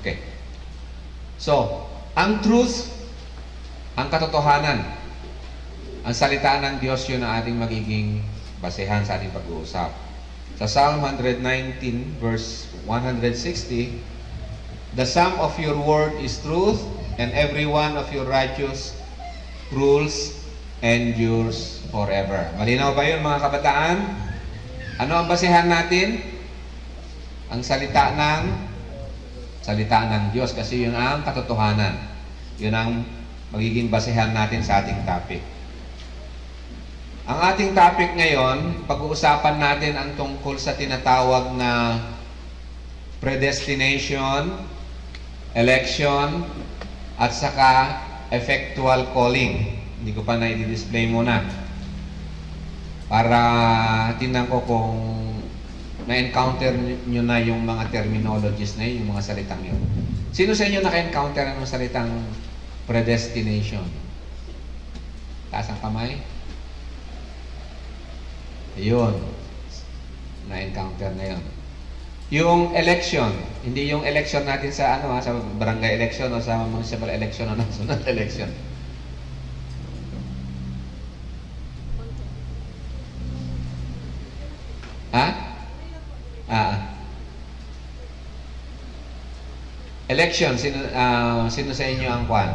Okay. So, ang truth, ang katotohanan, ang salita ng Diyos, yun ang ating magiging basehan sa ating pag-uusap. Sa Psalm 119, verse 160, "The sum of your word is truth, and every one of your righteous rules endures forever." Malinaw ba yun, mga kabataan? Ano ang basehan natin? Ang salita ng Diyos, kasi yun ang katotohanan. Yun ang magiging basehan natin sa ating topic. Ang ating topic ngayon, pag-uusapan natin ang tungkol sa tinatawag na predestination, election, at saka effectual calling. Hindi ko pa na-display muna. Para tingnan ko kung na-encounter nyo na yung mga terminologies na yun, yung mga salitang yun. Sino sa inyo naka-encounter ng salitang predestination? Taas ang kamay. Ayun. Na-encounter na yun. Yung election, hindi yung election natin sa sa barangay election o sa municipal election o national election. Ha? Election, sino sa inyo ang kwan?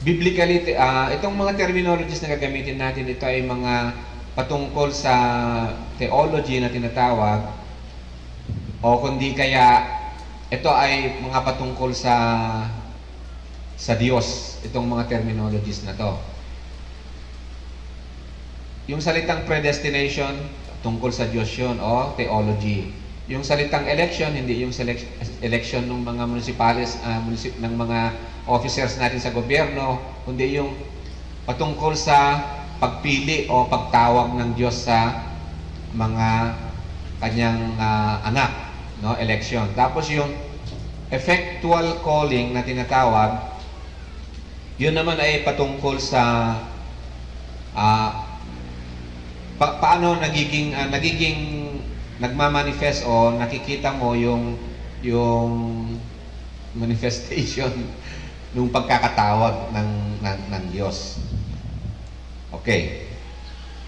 Biblically, itong mga terminologies na gagamitin natin, ito ay mga patungkol sa theology na tinatawag, o kundi kaya ito ay mga patungkol sa Diyos, itong mga terminologies na to. Yung salitang predestination, tungkol sa Diyos yun, o theology. Yung salitang election, hindi yung election ng mga municipalities, ng mga officers natin sa gobyerno, kundi yung patungkol sa pagpili o pagtawag ng Diyos sa mga kanyang anak, no? Election. Tapos yung effectual calling na tinatawag, yun naman ay patungkol sa paano nagiging nagmamanifest o nakikita mo yung manifestation ng pagkakatawag ng Diyos. Okay.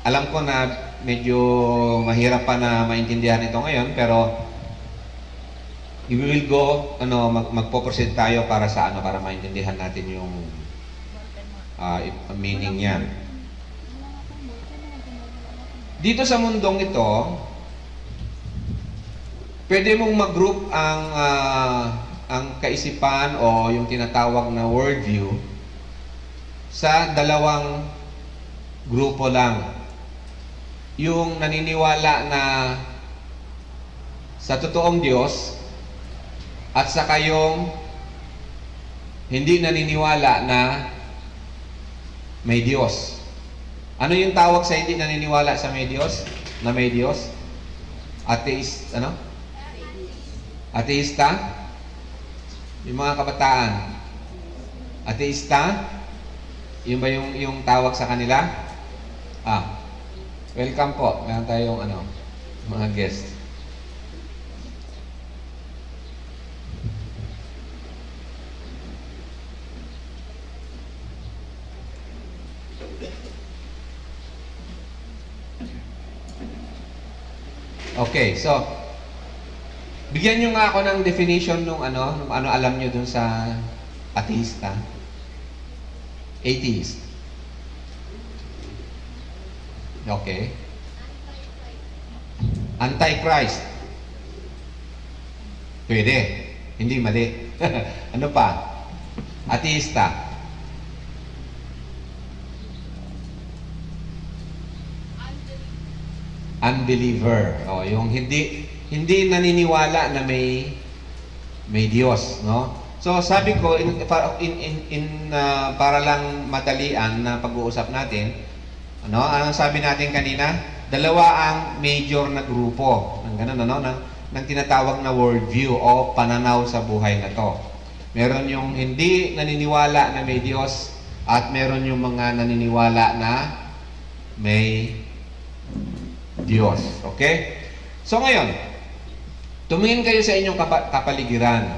Alam ko na medyo mahirap pa na maintindihan ito ngayon, pero we will go, magpo-proceed tayo para maintindihan natin yung meaning niyan. Dito sa mundong ito, pwede mong mag-group ang kaisipan o yung tinatawag na worldview sa dalawang grupo lang. Yung naniniwala na sa totoong Diyos at saka yung hindi naniniwala na may Diyos. Ano yung tawag sa hindi naniniwala sa may Diyos? Na may Diyos? Atheist, Ateista? Yung mga kabataan. Ateista? Yun ba yung tawag sa kanila? Welcome po. Meron tayong mga guest. Okay, so bigyan nyo nga ako ng definition nung ano alam nyo dun sa ateista. Atheist. Okay. Antichrist. Pwede. Hindi mali. Ano pa? Ateista. Unbeliever. Yung hindi naniniwala na may Diyos, no? So sabi ko para lang madalian na pag-uusap natin, anong sabi natin kanina? Dalawa ang major na grupo ng ganun, ng tinatawag na worldview o pananaw sa buhay na to. Meron yung hindi naniniwala na may Diyos at meron yung mga naniniwala na may Diyos. Okay? So ngayon, tumingin kayo sa inyong kapaligiran.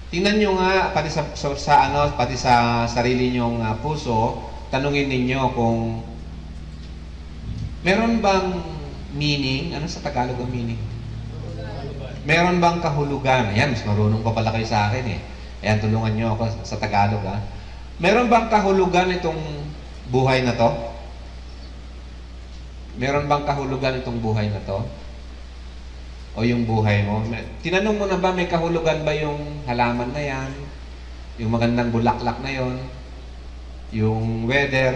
Tingnan nyo nga, pati pati sa sarili nyong puso, tanungin ninyo kung meron bang meaning? Ano sa Tagalog ang meaning? Meron bang kahulugan? Ayan, mas marunong pa pala kayo sa akin eh. Ayan, tulungan nyo ako sa Tagalog ha. Meron bang kahulugan itong buhay na to? Meron bang kahulugan itong buhay na to? O yung buhay mo? Tinanong mo na ba, may kahulugan ba yung halaman na yan? Yung magandang bulaklak na yon? Yung weather?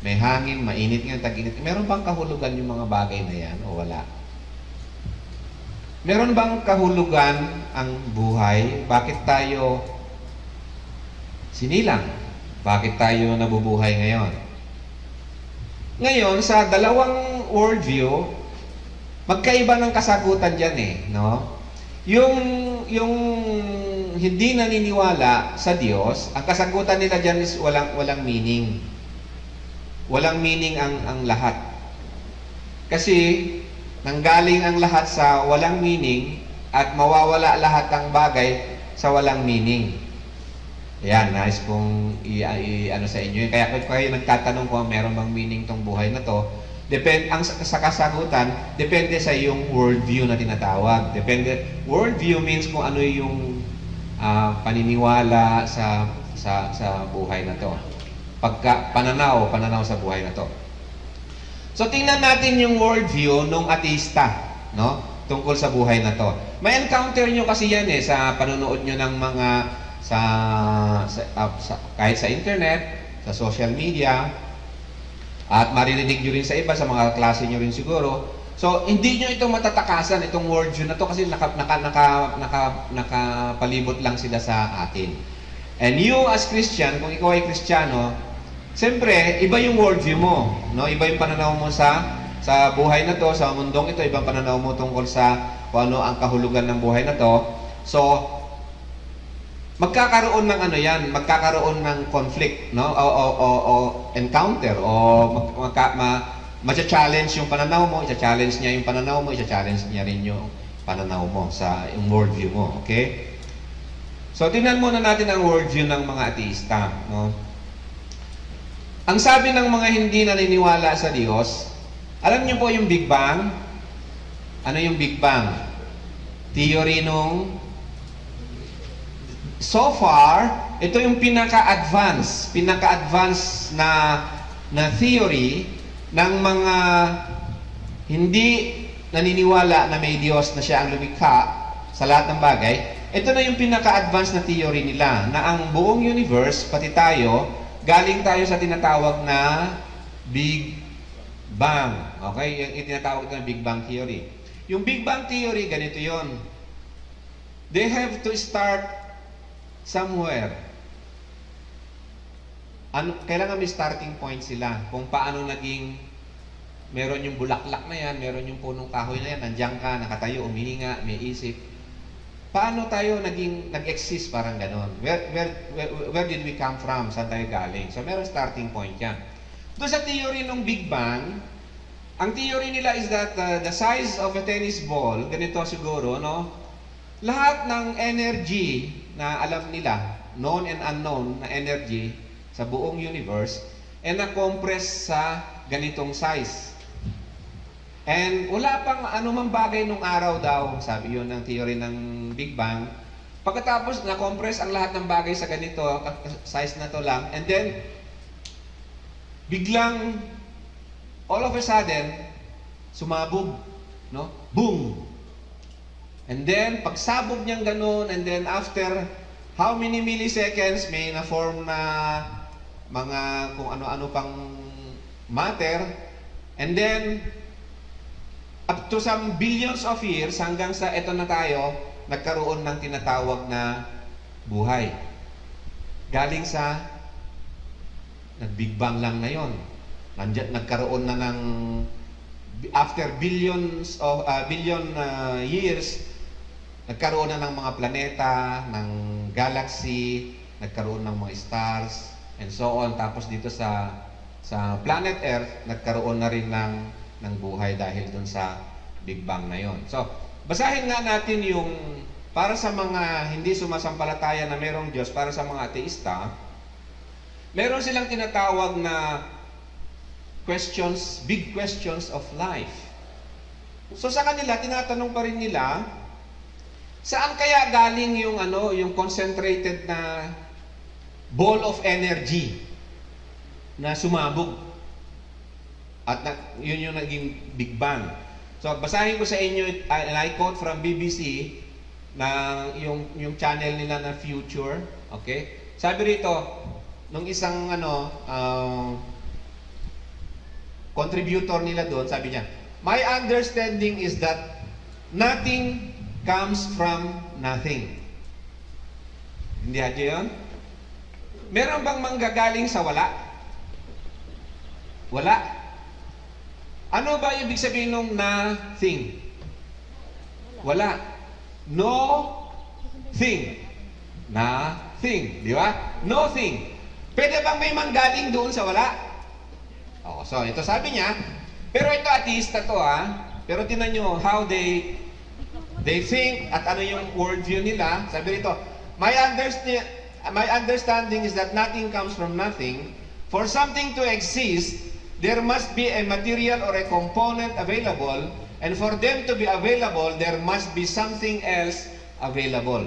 May hangin, mainit nga, tag-init. Meron bang kahulugan yung mga bagay na yan o wala? Meron bang kahulugan ang buhay? Bakit tayo sinilang? Bakit tayo nabubuhay ngayon? Ngayon, sa dalawang worldview, magkaiba ng kasagutan dyan eh, no? Yung hindi naniniwala sa Diyos, ang kasagutan nila dyan is walang meaning. Walang meaning ang lahat. Kasi nanggaling ang lahat sa walang meaning at mawawala lahat ng bagay sa walang meaning. Ayan, nais kong ano sa inyo. Kaya kayo nagtatanong kung meron bang meaning tong buhay na to. Sa kasagutan, depende sa iyong worldview na tinatawag. Worldview means kung ano yung paniniwala sa buhay na to. Pananaw sa buhay na to. So tingnan natin yung worldview ng ateista, no? Tungkol sa buhay na to. May encounter nyo kasi yan eh sa panonood nyo ng mga kahit sa internet, sa social media, at maririnig nyo rin sa iba, sa mga klase nyo rin siguro. So, hindi nyo ito matatakasan, itong worldview na to kasi nakapalibot lang sila sa atin. And you as Christian, kung ikaw ay Kristiyano, siyempre, iba yung worldview mo. No? Iba yung pananaw mo sa buhay na to, sa mundong ito, ibang pananaw mo tungkol sa kung ano ang kahulugan ng buhay na to. So, magkakaroon ng magkakaroon ng conflict, no? O encounter, o ma-challenge yung pananaw mo, i-challenge niya yung pananaw mo, i-challenge niya rin yung pananaw mo sa yung worldview mo, okay? So, tingnan muna natin ang worldview ng mga ateista, no? Ang sabi ng mga hindi naniniwala sa Diyos, alam niyo po yung Big Bang? Ano yung Big Bang? Theory nung so far, ito yung pinaka-advance na theory ng mga hindi naniniwala na may Diyos na siya ang lumikha sa lahat ng bagay. Ito na yung pinaka-advance na theory nila na ang buong universe, pati tayo, galing tayo sa tinatawag na Big Bang. Okay? Yung tinatawag ito na Big Bang Theory. Yung Big Bang Theory, ganito yon. They have to start somewhere. Kailangan may starting point sila kung paano naging meron yung bulaklak na yan, meron yung punong kahoy na yan, nandiyan ka, nakatayo, umihinga, may isip. Paano tayo nag-exist parang ganon? Where did we come from? Saan tayo galing? So meron starting point yan. Doon sa theory ng Big Bang, ang theory nila is that the size of a tennis ball, ganito siguro, no? Lahat ng energy na alam nila, known and unknown na energy sa buong universe, na-compress sa ganitong size. And wala pang anumang bagay nung araw daw, sabi yun ng theory ng Big Bang. Pagkatapos na-compress ang lahat ng bagay sa ganito, size na to lang, and then biglang all of a sudden sumabog, no? Boom! And then pagsabog niyang ganun, and then after how many milliseconds may na-form na mga kung ano-ano pang matter, and then up to some billions of years, hanggang sa eto na tayo, nagkaroon ng tinatawag na buhay. Galing sa nag-Big Bang lang na yon. Nagkaroon na ng after billion years, nagkaroon na ng mga planeta, ng galaxy, nagkaroon ng mga stars, and so on. Tapos dito sa planet Earth, nagkaroon na rin ng buhay dahil dun sa Big Bang na yon. So, basahin nga natin para sa mga hindi sumasampalataya na merong Diyos, para sa mga ateista, meron silang tinatawag na questions, big questions of life. So sa kanila, tinatanong pa rin nila, saan kaya galing yung yung concentrated na ball of energy na sumabog? At yun yung naging Big Bang. So basahin ko sa inyo, I quote from BBC, na yung channel nila na Future, okay? Sabi rito, nung isang contributor nila doon, sabi niya, "My understanding is that nothing comes from nothing." Hindi hadyo yun? Meron bang manggagaling sa wala? Wala. Ano ba ibig sabihin ng nothing? Wala. No thing. Nothing. Di ba? No thing. Pwede bang may manggaling doon sa wala? So ito sabi niya, pero ito ateista to pero tinan nyo how they think at ano yung worldview nila. Sabi rito, my understanding is that nothing comes from nothing. For something to exist, there must be a material or a component available, and for them to be available, there must be something else available.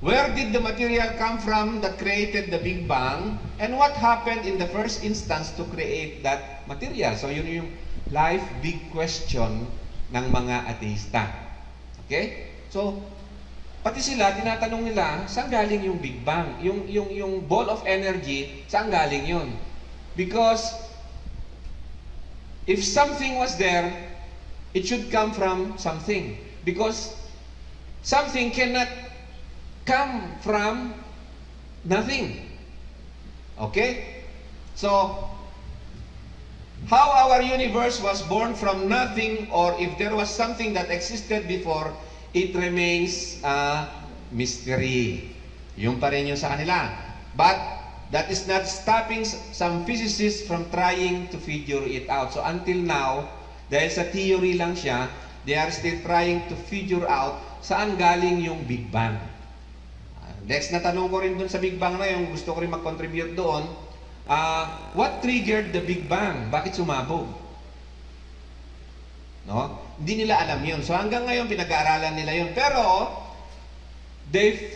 Where did the material come from that created the Big Bang? And what happened in the first instance to create that material? So yun yung life big question ng mga ateista. Okay? So, pati sila, tinatanong nila, saan galing yung Big Bang? Yung ball of energy, saan galing yun? Because if something was there, it should come from something. Because something cannot come from nothing. Okay? So, how our universe was born from nothing, or if there was something that existed before, it remains a mystery. Yung pa rin yung sa kanila. But that is not stopping some physicists from trying to figure it out. So until now, dahil sa theory lang siya, they are still trying to figure out saan galing yung Big Bang. Next na tanong ko rin dun sa Big Bang na yung gusto ko rin mag-contribute doon. What triggered the Big Bang? Bakit sumabog? No? Hindi nila alam yun. So hanggang ngayon, pinag-aaralan nila yun. Pero, they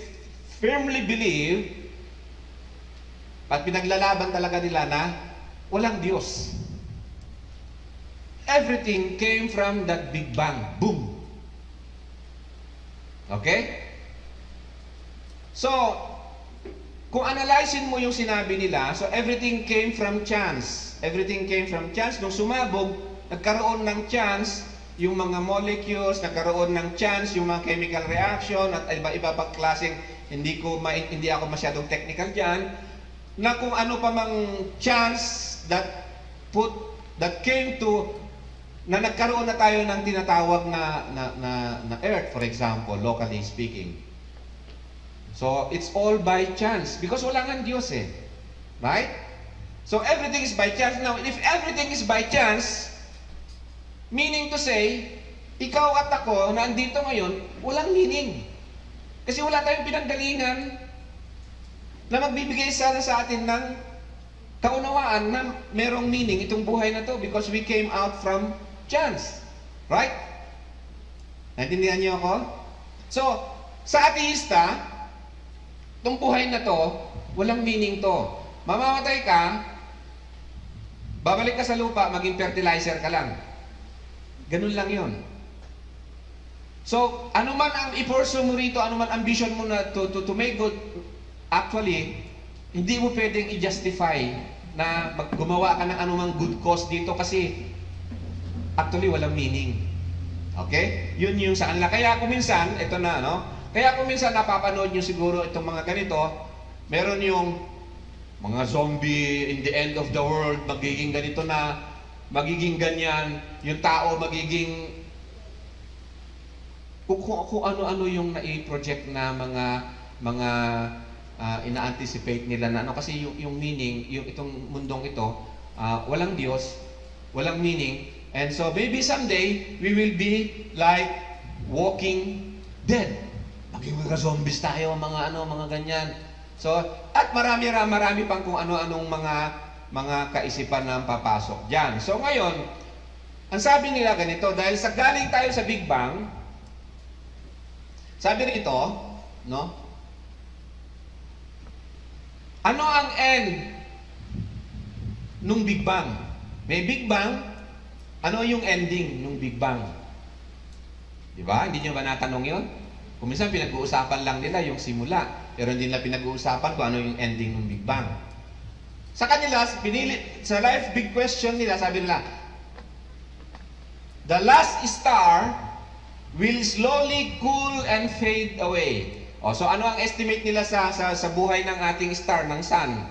firmly believe at pinaglalaban talaga nila na walang Diyos. Everything came from that Big Bang. Boom! Okay? So, kung analyzein mo yung sinabi nila, so everything came from chance. Everything came from chance. Nung sumabog, nagkaroon ng chance yung mga molecules, nagkaroon ng chance yung mga chemical reaction at iba-iba pang klaseng, hindi ako masyadong technical dyan, na kung ano pa mang chance that came to, na nagkaroon na tayo ng tinatawag na Earth, for example, locally speaking. So, it's all by chance. Because wala nga Diyos Right? So, everything is by chance. Now, if everything is by chance, meaning to say, ikaw at ako na andito ngayon, walang meaning. Kasi wala tayong pinanggalingan na magbibigay sana sa atin ng kaunawaan na merong meaning itong buhay na to because we came out from chance. Right? Naintindihan niyo ako? So, sa ateista, itong buhay na to, walang meaning to. Mamamatay ka, babalik ka sa lupa, maging fertilizer ka lang. Ganun lang yun. So, ano man ang i-pursue mo rito, ano man ambition mo na to make good, actually, hindi mo pwedeng i-justify na gumawa ka ng anumang good cause dito kasi actually walang meaning. Okay? Yun yung sa kanila. Kaya kung minsan, ito na, kaya kung minsan napapanood nyo siguro itong mga ganito, meron yung mga zombie in the end of the world, magiging ganito na, magiging ganyan, yung tao magiging kung ano-ano yung nai-project na mga ina-anticipate nila na kasi yung meaning, yung itong mundong ito, walang Diyos, walang meaning, and so maybe someday we will be like walking dead. maging mga zombies tayo, mga ano, mga ganyan. So, at marami pang kung ano-anong mga kaisipan na papasok diyan. So ngayon, ang sabi nila ganito, dahil sa galing tayo sa Big Bang, sabi rito, no? Ano ang end nung Big Bang? May Big Bang, ano yung ending nung Big Bang? Di ba? Hindi nyo ba natanong yun? Kung minsan pinag-uusapan lang nila yung simula, pero hindi nila pinag-uusapan kung ano yung ending ng Big Bang. Sa kanila, sa life big question nila, sabi nila, the last star will slowly cool and fade away. O, so ano ang estimate nila sa buhay ng ating star, ng sun?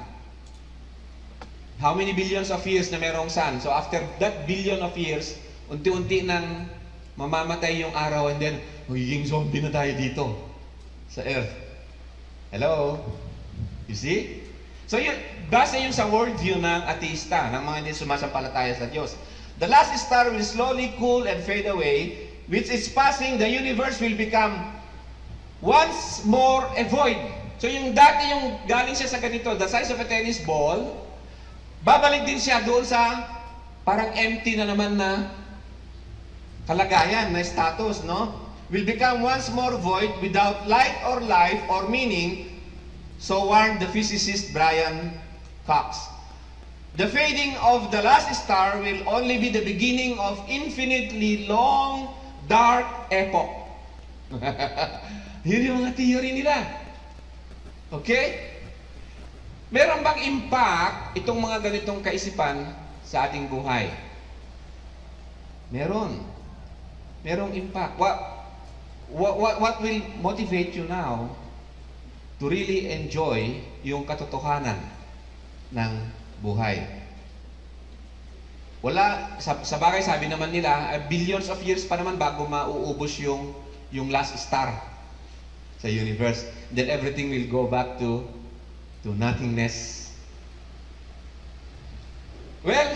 How many billions of years na merong sun? So after that billion of years, unti-unti nang mamamatay yung araw and then, magiging zombie na tayo dito sa Earth. Hello? You see? So yun, base yun sa worldview ng ateista, ng mga hindi sumasampalataya sa Diyos. The last star will slowly cool and fade away, which is passing, the universe will become once more a void. So yung dati yung galing siya sa ganito, the size of a tennis ball, babalik din siya doon sa parang empty na naman na kalagayan, na status, no? Will become once more void without light or life or meaning, so warned the physicist Brian Cox. The fading of the last star will only be the beginning of infinitely long, dark epoch. Yun yung mga theory nila. Okay? Meron bang impact itong mga ganitong kaisipan sa ating buhay? Meron. Merong impact. What will motivate you now to really enjoy yung katotohanan ng buhay? Wala, sa bagay sabi naman nila, billions of years pa naman bago mauubos yung last star sa universe. Then everything will go back to nothingness. Well,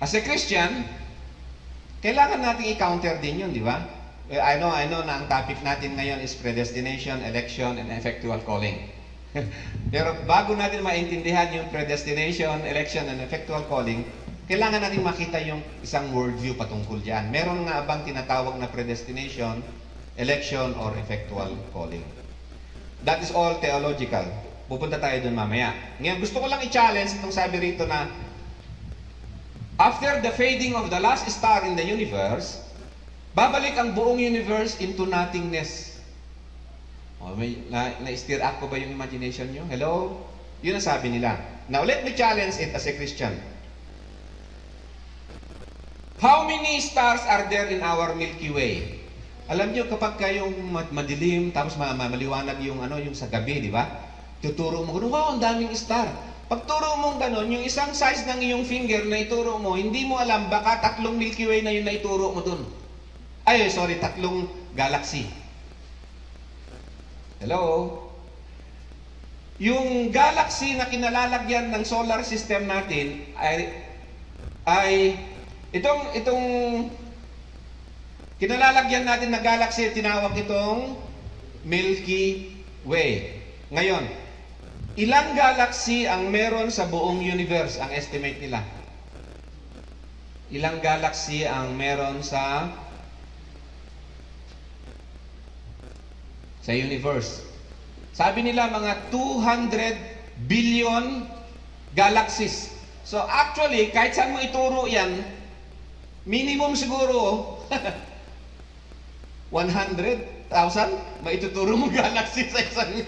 as a Christian, kailangan nating i-counter din yun, di ba? I know na ang topic natin ngayon is predestination, election, and effectual calling. Pero bago natin maintindihan yung predestination, election, and effectual calling, kailangan natin makita yung isang worldview patungkol dyan. Meron nga bang tinatawag na predestination, election, or effectual calling? That is all theological. Pupunta tayo dun mamaya. Ngayon, gusto ko lang i-challenge itong sabi rito na after the fading of the last star in the universe, babalik ang buong universe into nothingness. O, na-stir up ko ba yung imagination nyo? Hello? Yun ang sabi nila. Now, let me challenge it as a Christian. How many stars are there in our Milky Way? Alam nyo, kapag kayong madilim, tapos maliwanag yung sa gabi, di ba? Tuturo mo, wow, ang daming star. Pagturo mong ganon, yung isang size ng iyong finger na ituro mo, hindi mo alam, baka 3 Milky Way na yun na ituro mo dun. Ay, sorry, 3 galaxy. Hello? Yung galaxy na kinalalagyan ng solar system natin ay itong kinalalagyan natin na galaxy, tinawag itong Milky Way. Ngayon, ilang galaxy ang meron sa buong universe, ang estimate nila? Ilang galaxy ang meron sa universe? Sabi nila mga 200 billion galaxies. So actually, kahit saan mo ituro yan, minimum siguro 100,000 maituturo mo galaxy sa isang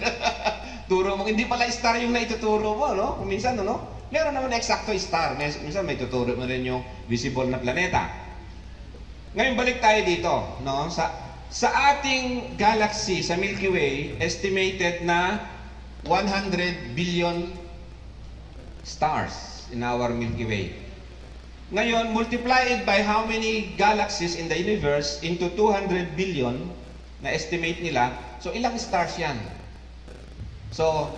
turo mo. Hindi pala star yung naituturo mo, no? Kung minsan, no? Meron naman eksakto star. Minsan may tuturo mo rin yung visible na planeta. Ngayon, balik tayo dito, no? Sa ating galaxy, sa Milky Way, estimated na 100 billion stars in our Milky Way. Ngayon, multiply it by how many galaxies in the universe into 200 billion na estimate nila. So, ilang stars yan? So,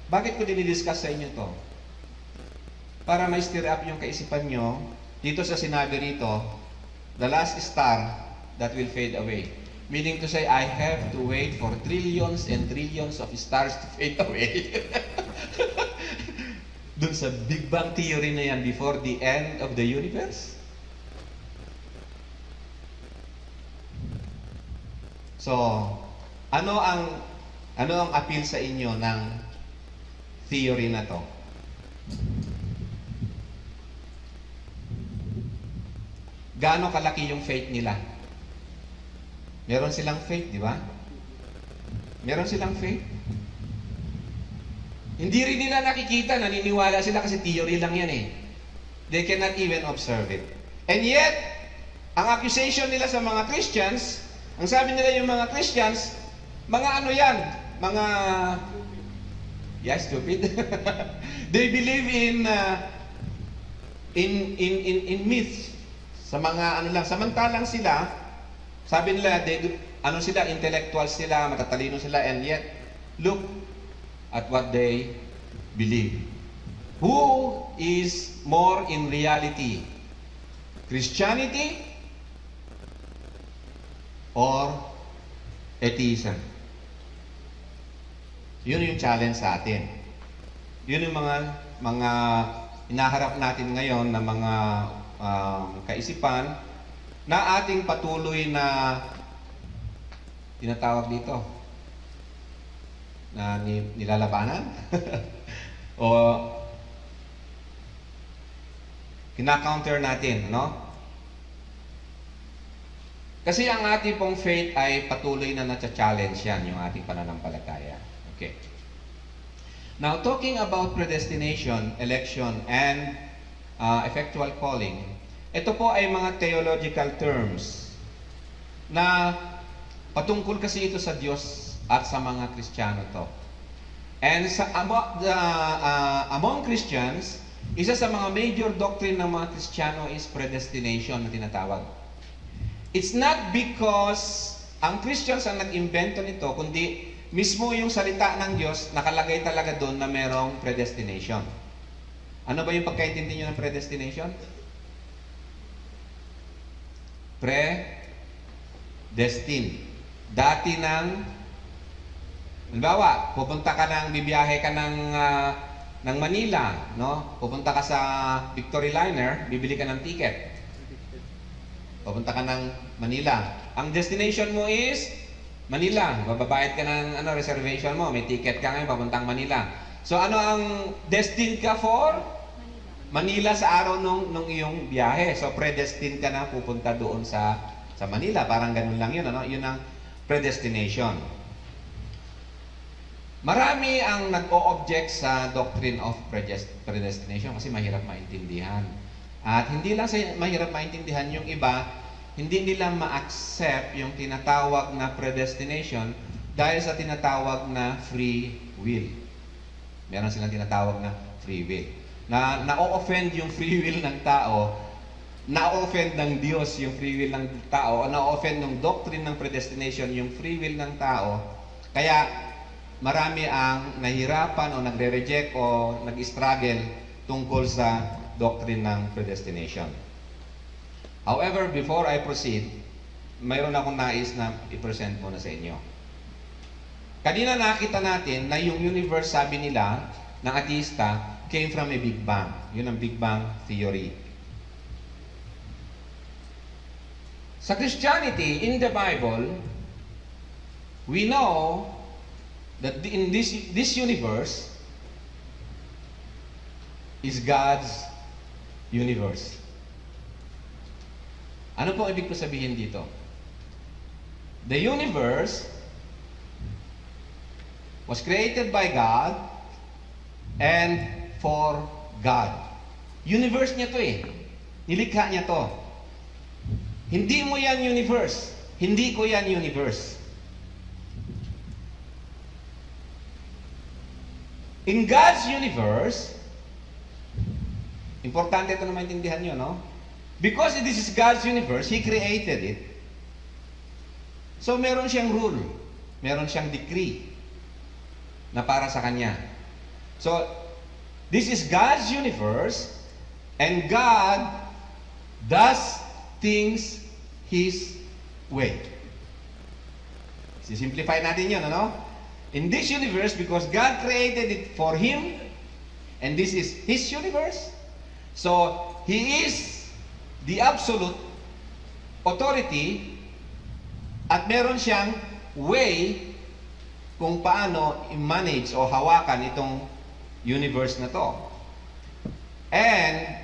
bakit ko dinidiscuss sa inyo to? Para may stir up yung kaisipan nyo, dito sa sinabi rito, the last star that will fade away. Meaning to say, I have to wait for trillions and trillions of stars to fade away. Dun sa Big Bang Theory na yan, before the end of the universe. So, ano ang appeal sa inyo ng theory na to? Gaano kalaki yung faith nila? Meron silang faith, di ba? Meron silang faith. Hindi rin nila nakikita, naniniwala sila kasi theory lang yan eh. They cannot even observe it. And yet, ang accusation nila sa mga Christians, ang sabi nila yung mga Christians, mga ano yan? Mga, stupid. They believe in myths. Sa mga ano lang, samantalang sila, sabi nila, sila, intellectuals sila, matatalino sila, and yet, look at what they believe. Who is more in reality? Christianity or atheism? Yun yung challenge sa atin. Yun yung mga inaharap natin ngayon na mga kaisipan na ating patuloy na tinatawag dito na nilalabanan o kina-counter natin, no? Kasi ang ating pong faith ay patuloy na na-challenge yan, yung ating pananampalataya. Okay. Now, talking about predestination, election, and effectual calling, ito po ay mga theological terms na patungkol kasi ito sa Diyos at sa mga Kristiyano to. And among Christians, isa sa mga major doctrine ng mga Kristiyano is predestination na tinatawag. It's not because ang Christians ang nag-invento nito, kundi mismo yung salita ng Diyos, nakalagay talaga doon na merong predestination. Ano ba yung pagkaintindi nyo ng predestination? Predestin. Dati ng, halimbawa, bibiyahe ka ng Manila, no? Pupunta ka sa Victory Liner, bibili ka ng ticket. Pupunta ka ng Manila. Ang destination mo is Manila. Bababayad ka ng reservation mo, may ticket ka ngayon papuntang Manila. So ano ang destined ka for? Manila sa araw nung iyong biyahe. So predestined ka na pupunta doon sa Manila. Parang ganun lang yun, ano? Yun ang predestination. Marami ang nag-o-object sa doctrine of predestination kasi mahirap maintindihan. At hindi lang sa mahirap maintindihan, yung iba, hindi nila ma-accept yung tinatawag na predestination dahil sa tinatawag na free will. Meron silang tinatawag na free will. Na-o-offend yung free will ng tao, na-o-offend ng Diyos yung free will ng tao, o na-o-offend ng doctrine ng predestination yung free will ng tao. Kaya marami ang nahirapan o nagre-reject o nag-struggle tungkol sa doctrine ng predestination. However, before I proceed, mayroon akong nais na i-present muna sa inyo. Kanina nakita natin na yung universe, sabi nila, ng ateista, came from a Big Bang. Yun ang Big Bang theory. Sa Christianity, in the Bible, we know that in this universe is God's universe. Ano po ibig ko sabihin dito? The universe was created by God and for God. Universe niya to eh. Nilikha niya to. Hindi mo yan universe. Hindi ko yan universe. In God's universe, importante ito na maintindihan nyo, no? Because this is God's universe, He created it. So, meron siyang rule. Meron siyang decree na para sa Kanya. So, this is God's universe and God does things His way. Sisimplify natin yun, ano? In this universe, because God created it for Him, and this is His universe, so He is the absolute authority at meron siyang way kung paano i-manage o hawakan itong universe na to. And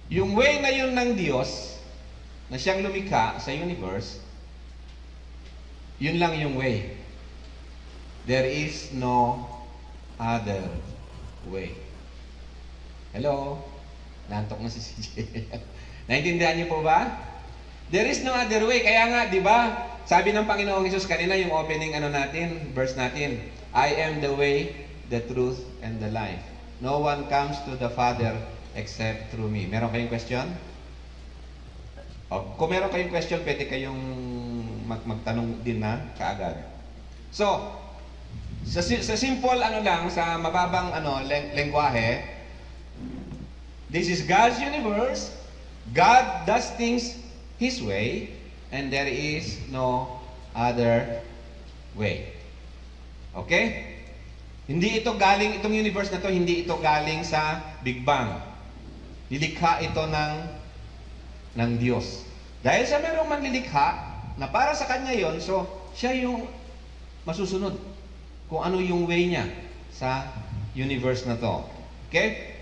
yung way na yun ng Diyos na siyang lumikha sa universe, yun lang yung way. There is no other way. Hello? Nantok na si CJ. Naintindihan niyo po ba? There is no other way. Kaya nga, di ba, sabi ng Panginoong Hesus kanina, yung opening verse natin, I am the way, the truth, and the life. No one comes to the Father except through me. Meron kayong question? Kung meron kayong question, pwede kayong magtanong din na kaagad. So, sa simple sa mababang lengguwahe, this is God's universe. God does things His way, and there is no other way. Okay? Itong universe na to, hindi ito galing sa Big Bang. Nilikha ito ng Diyos. Dahil sa merong manlilikha, na para sa Kanya yon, so siya yung masusunod kung ano yung way niya sa universe na to. Okay?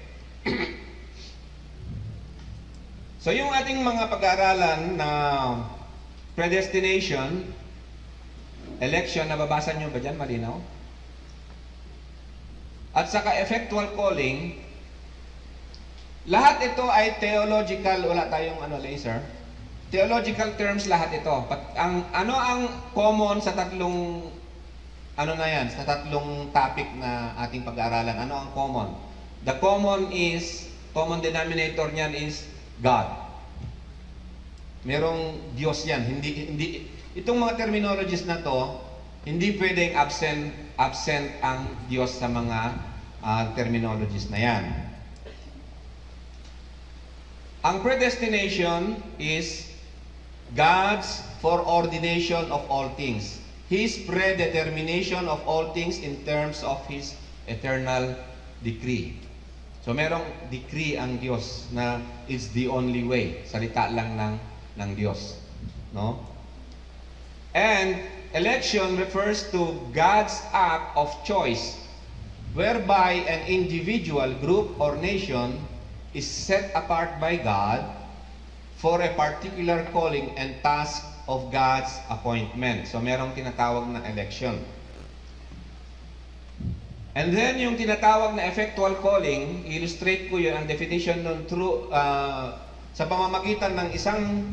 So yung ating mga pag-aaralan na predestination, election, nababasa nyo ba dyan? Malinaw? At saka effectual calling, lahat ito ay theological, wala tayong laser. Theological terms lahat ito. Ano ang common sa tatlong sa tatlong topic na ating pag-aaralan? Ano ang common? The common denominator niyan is God. Merong Diyos yan. Itong mga terminologies na to, hindi pwedeng absent ang Diyos sa mga terminologies na yan. Ang predestination is God's foreordination of all things. His predetermination of all things in terms of His eternal decree. So merong decree ang Diyos na it's the only way. Salita lang ng Diyos. No? And election refers to God's act of choice whereby an individual, group, or nation is set apart by God for a particular calling and task of God's appointment. So merong tinatawag na election. And then, yung tinatawag na effectual calling, illustrate ko yun, ang definition nun sa pamamagitan ng isang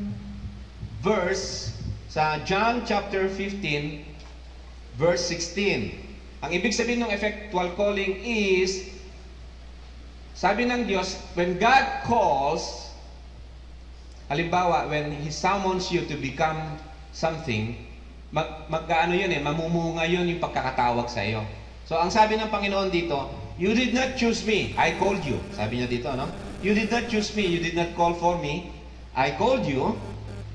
verse sa John chapter 15, verse 16. Ang ibig sabihin ng effectual calling is, sabi ng Diyos, when God calls, halimbawa, when He summons you to become something, mamumunga yun yung pagkakatawag sa iyo. So, ang sabi ng Panginoon dito, you did not choose me, I called you. Sabi niya dito, no? You did not choose me, you did not call for me, I called you.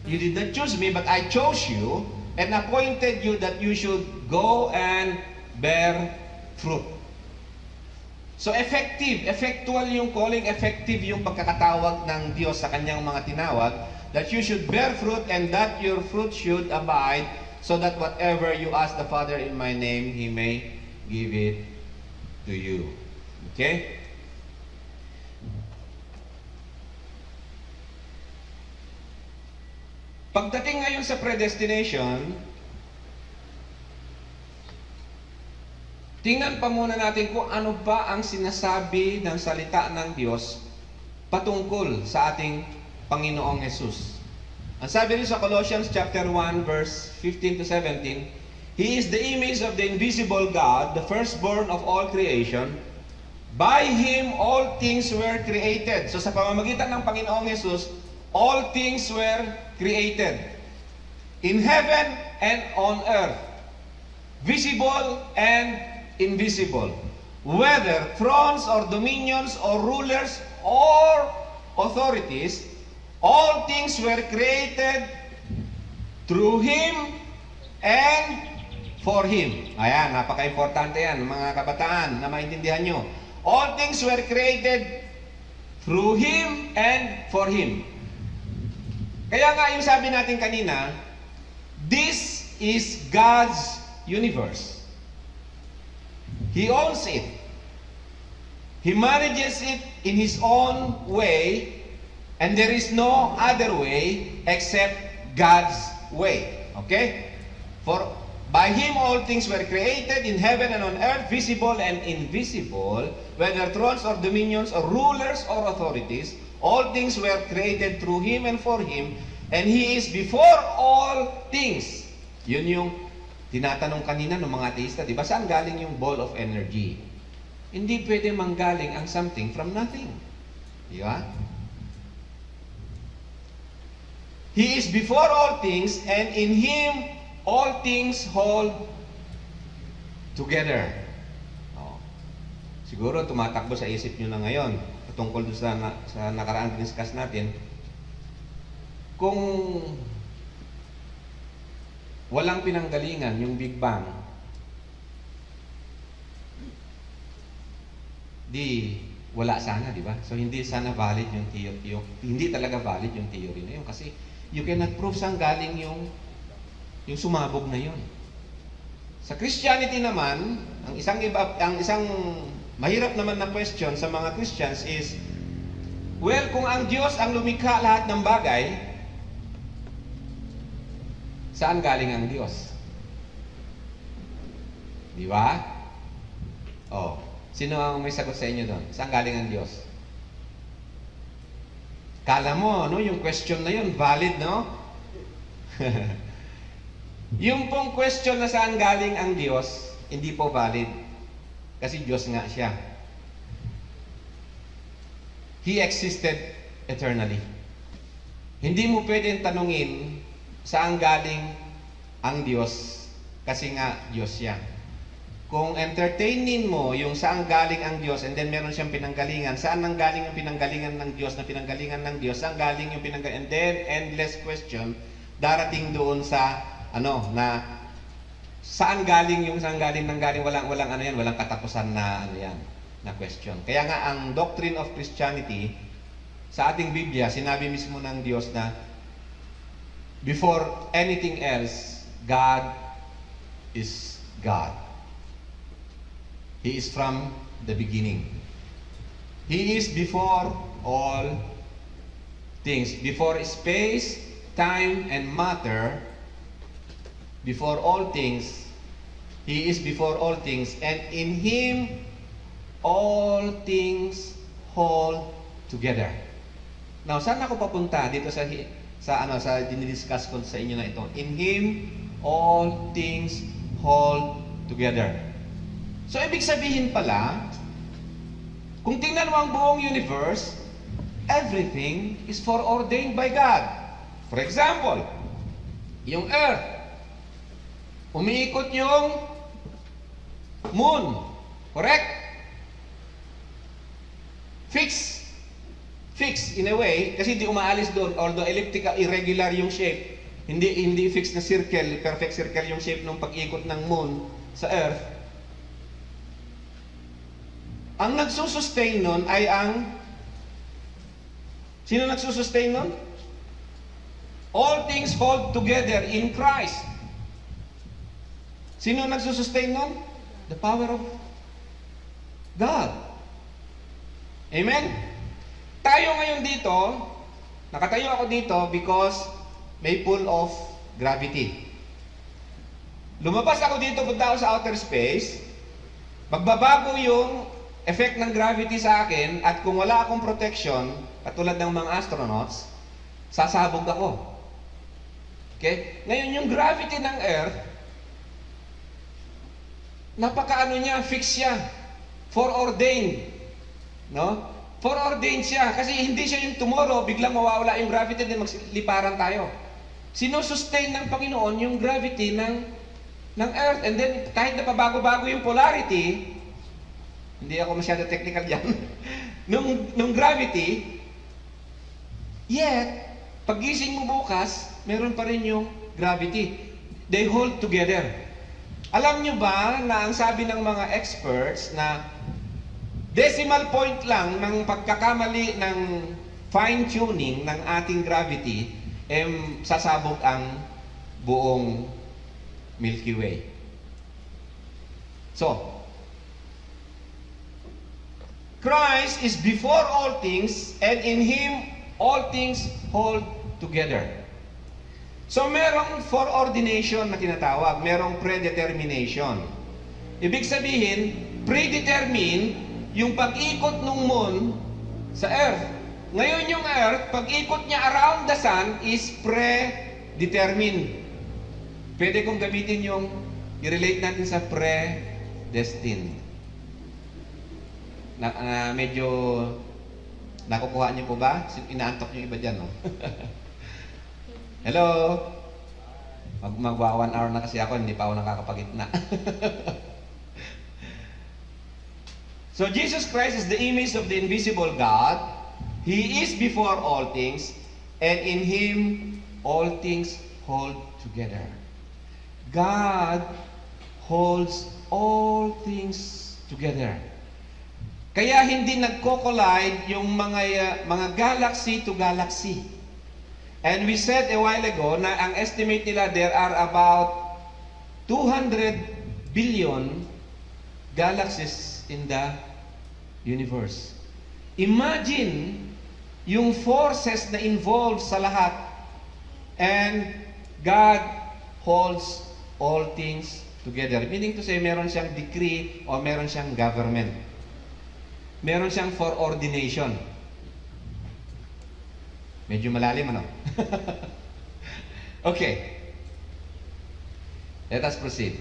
You did not choose me, but I chose you and appointed you that you should go and bear fruit. So, effectual yung calling, effective yung pagkakatawag ng Diyos sa kanyang mga tinawag, that you should bear fruit and that your fruit should abide, so that whatever you ask the Father in my name, He may give it to you. Okay? Pagdating ngayon sa predestination, tingnan pa muna natin kung ano ba ang sinasabi ng salita ng Diyos patungkol sa ating Panginoong Hesus. Ang sabi rin sa Colossians chapter 1 verse 15 to 17, He is the image of the invisible God, the firstborn of all creation. By Him all things were created. So sa pamamagitan ng Panginoong Hesus, all things were created. In heaven and on earth. Visible and invisible. Whether thrones or dominions or rulers or authorities, all things were created through Him and for Him. Ayan, napaka-importante yan, mga kabataan, na maintindihan nyo. All things were created through Him and for Him. Kaya nga yung sabi natin kanina, this is God's universe. He owns it. He manages it in His own way, and there is no other way except God's way. Okay? For by Him all things were created in heaven and on earth, visible and invisible, whether thrones or dominions or rulers or authorities. All things were created through Him and for Him, and He is before all things. Yun yung tinatanong kanina ng mga ateista, di ba? Saan galing yung ball of energy? Hindi pwede manggaling ang something from nothing. Di ba? He is before all things, and in Him all things hold together. Oh. Siguro tumatakbo sa isip nyo na ngayon, tungkol sa nakaraang discuss natin, kung walang pinanggalingan yung Big Bang, di wala sana, di ba? So hindi sana valid yung theory, hindi talaga valid yung theory na yun kasi you cannot prove saan galing yung sumabog na yun. Sa Christianity naman, ang isang mahirap naman na question sa mga Christians is, well, kung ang Diyos ang lumikha lahat ng bagay, saan galing ang Diyos? Di ba? Oh. Sino ang may sagot sa inyo doon? Saan galing ang Diyos? Kala mo, no, yung question na yun, valid, no? Yung pong question na saan galing ang Diyos, hindi po valid. Kasi Diyos nga siya. He existed eternally. Hindi mo pwedeng tanungin saan galing ang Diyos kasi nga Diyos siya. Kung entertainin mo yung saan galing ang Diyos and then meron siyang pinanggalingan, saan nang galing yung pinanggalingan ng Diyos na pinanggalingan ng Diyos, saan galing yung pinanggalingan, and then endless question, darating doon sa, na saan galing yung saan galing ng galing, walang ano yan, walang katapusan na, na question. Kaya nga, ang doctrine of Christianity, sa ating Biblia, sinabi mismo ng Diyos na, before anything else, God is God. He is from the beginning. He is before all things. Before space, time, and matter, before all things, He is before all things, and in Him, all things hold together. Now, saan ako papunta dito sa dinidiscuss ko sa inyo na ito? In Him, all things hold together. So, ibig sabihin pala, kung tingnan mo ang buong universe, everything is foreordained by God. For example, yung Earth, umiikot yung Moon. Correct? Fix in a way, kasi hindi umaalis doon, although elliptical, irregular yung shape, hindi fixed na circle, perfect circle yung shape ng pag-ikot ng Moon sa Earth. Ang nagsusustain nun ay sino nagsusustain nun? All things hold together in Christ. Sino nagsusustain nun? The power of God. Amen? Tayo ngayon dito, nakatayo ako dito because may pull of gravity. Lumabas ako dito, punta ako sa outer space, magbabago yung effect ng gravity sa akin, at kung wala akong protection, katulad ng mga astronauts, sasabog ako. Okay? Ngayon, yung gravity ng Earth, napakaano niya, fix siya. Foreordained. No? Foreordained siya. Kasi hindi siya yung tomorrow, biglang mawawala yung gravity, din magliparan tayo. Sinusustain ng Panginoon yung gravity ng Earth. And then, kahit na pabago-bago yung polarity, hindi ako masyado technical dyan, nung gravity, yet, pagising mo bukas, meron pa rin yung gravity. they hold together. Alam nyo ba na ang sabi ng mga experts na decimal point lang ng pagkakamali ng fine-tuning ng ating gravity, sasabog ang buong Milky Way. So, Christ is before all things, and in Him all things hold together. So, merong foreordination na tinatawag, merong predetermination. Ibig sabihin, predetermine yung pag-ikot ng moon sa Earth. Ngayon yung Earth, pag-ikot niya around the Sun is predetermined. Pwede kong gamitin yung i-relate natin sa predestined. Medyo nakukuha niyo po ba? Inaantok niyo iba dyan, no? Hello? Magwa 1 hour na kasi ako, hindi pa ako nakakapagitna. So, Jesus Christ is the image of the invisible God. He is before all things, and in Him all things hold together. God holds all things together. Kaya hindi nagko-collide yung mga galaxy to galaxy. And we said a while ago na ang estimate nila there are about 200 billion galaxies in the universe. Imagine yung forces na involved sa lahat, and God holds all things together. Meaning to say, meron siyang decree o meron siyang government. Meron siyang foreordination. Medyo malalim, ano? Okay. Let us proceed.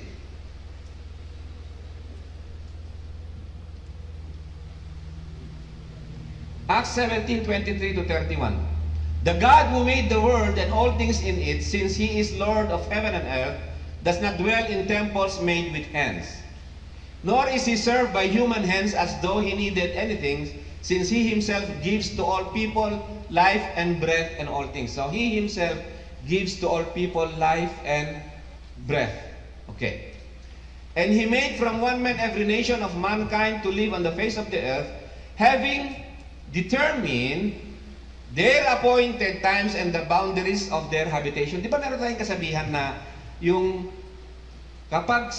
Acts 17:23 to 31. The God who made the world and all things in it, since He is Lord of heaven and earth, does not dwell in temples made with hands. Nor is He served by human hands as though He needed anything, since He Himself gives to all people life and breath and all things. So He Himself gives to all people life and breath. Okay. And He made from one man every nation of mankind to live on the face of the earth, having determined their appointed times and the boundaries of their habitation. Di ba meron tayong kasabihan na yung kapag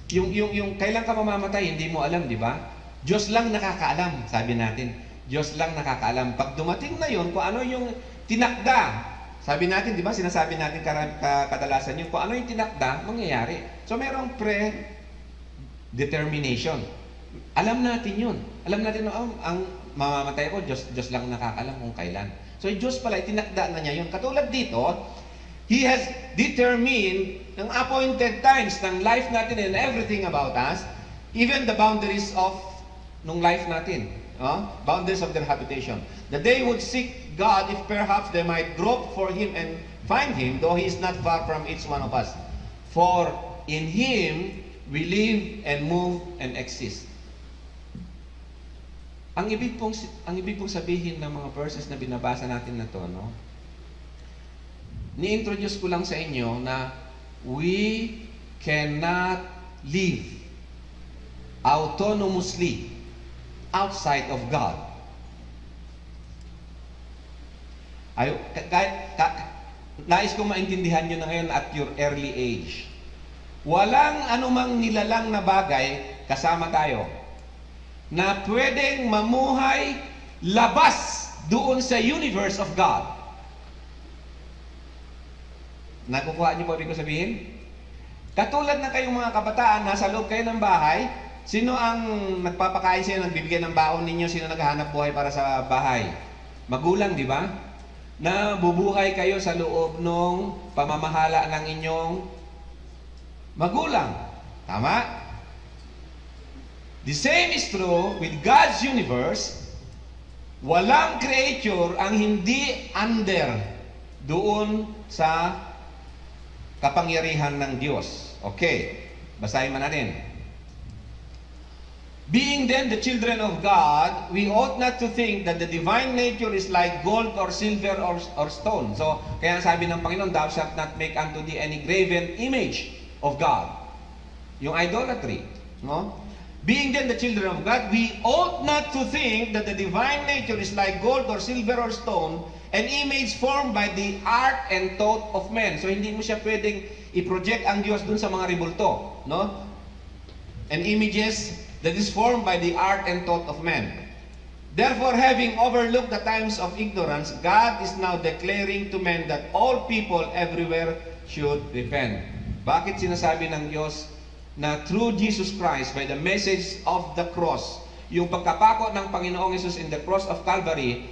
yung kailan ka mamamatay, hindi mo alam, di ba? Diyos lang nakakaalam, sabi natin. Diyos lang nakakaalam. Pag dumating na yun, kung ano yung tinakda, sabi natin, di ba, sinasabi natin kadalasan yun, kung ano yung tinakda, mangyayari. So, merong pre-determination. Alam natin yun. Alam natin na ang mamamatay ko, Diyos lang nakakaalam kung kailan. So, yung Diyos pala, tinakda na niya yun. Katulad dito, He has determined ng appointed times ng life natin and everything about us, even the boundaries of nung life natin. Boundaries of their habitation. That they would seek God if perhaps they might grope for Him and find Him, though He is not far from each one of us. For in Him we live and move and exist. Ang ibig pong sabihin ng mga verses na binabasa natin na to, no? Ni-introduce ko lang sa inyo na we cannot live autonomously outside of God. Nais kong maintindihan nyo na ngayon at your early age. Walang anumang nilalang na bagay kasama tayo na pwedeng mamuhay labas doon sa universe of God. Nakukuha niyo po ibig ko sabihin? Katulad na kayong mga kabataan, nasa loob kayo ng bahay, sino ang nagpapakain sa inyo, nagbibigay ng baon ninyo, sino naghahanap buhay para sa bahay? Magulang, di ba? Na bubuhay kayo sa loob ng pamamahala ng inyong magulang. Tama? The same is true with God's universe. Walang creature ang hindi under doon sa kapangyarihan ng Diyos. Okay, basahin man natin. Being then the children of God, we ought not to think that the divine nature is like gold or silver or stone. So, kaya sabi ng Panginoon, thou shalt not make unto thee any graven image of God. Yung idolatry. No? Being then the children of God, we ought not to think that the divine nature is like gold or silver or stone, an image formed by the art and thought of men. So, hindi mo siya pwedeng i-project ang Diyos dun sa mga ribulto. No? And images that is formed by the art and thought of men. Therefore, having overlooked the times of ignorance, God is now declaring to men that all people everywhere should repent. Bakit sinasabi ng Diyos na through Jesus Christ, by the message of the cross, yung pagkapako ng Panginoong Jesus in the cross of Calvary,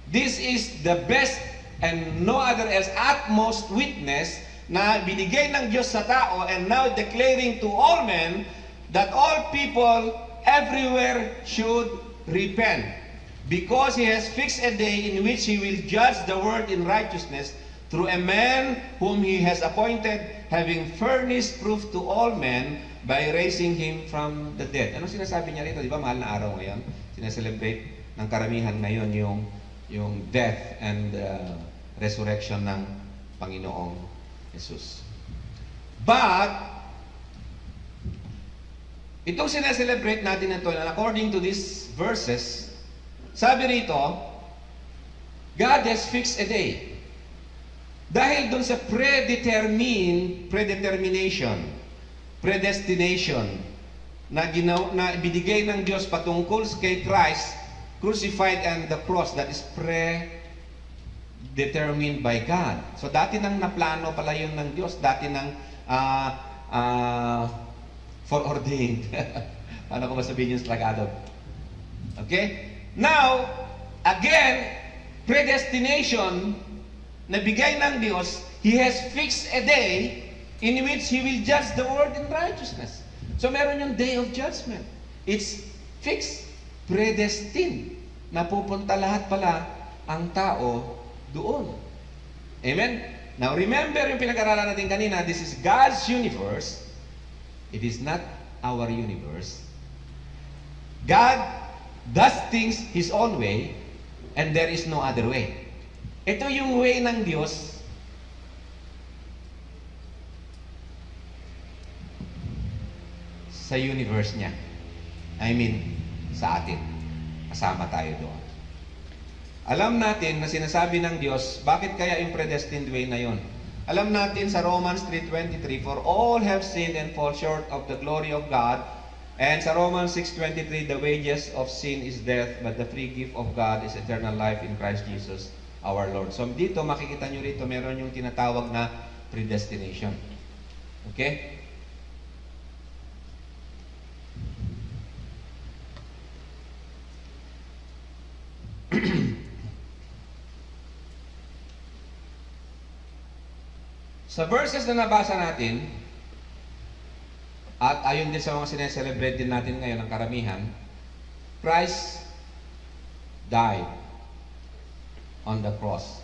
this is the best and no other else utmost witness na binigay ng Diyos sa tao and now declaring to all men that all people everywhere should repent, because He has fixed a day in which He will judge the world in righteousness through a man whom He has appointed, having furnished proof to all men by raising Him from the dead. Anong sinasabi niya rito? Di ba mahal na araw ngayon? Sineselebrate ng karamihan ngayon yung death and resurrection ng Panginoong Jesus. But itong sineselebrate natin na ito, and according to these verses, sabi rito, God has fixed a day. Dahil dun sa predestination, na binigay ng Diyos patungkol kay Christ, crucified and the cross, that is predetermined by God. So dati nang naplano pala yun ng Diyos, dati nang foreordained. Paano ko masabihin yung Tagalog? Okay? Now, again, predestination na bigay ng Diyos, He has fixed a day in which He will judge the world in righteousness. So, meron yung day of judgment. It's fixed, predestined. Napupunta lahat pala ang tao doon. Amen? Now, remember yung pinag-aralan natin kanina, this is God's universe. It is not our universe. God does things His own way, and there is no other way. Ito yung way ng Diyos sa universe niya. I mean, sa atin. Kasama tayo doon. Alam natin na sinasabi ng Diyos, bakit kaya yung predestined way na yon? Alam natin sa Romans 3:23, for all have sinned and fall short of the glory of God. And sa Romans 6:23, the wages of sin is death, but the free gift of God is eternal life in Christ Jesus our Lord. So dito, makikita nyo rito, meron yung tinatawag na predestination. Okay? Sa verses na nabasa natin, at ayon din sa mga sineselebrate din natin ngayon ng karamihan, Christ died on the cross.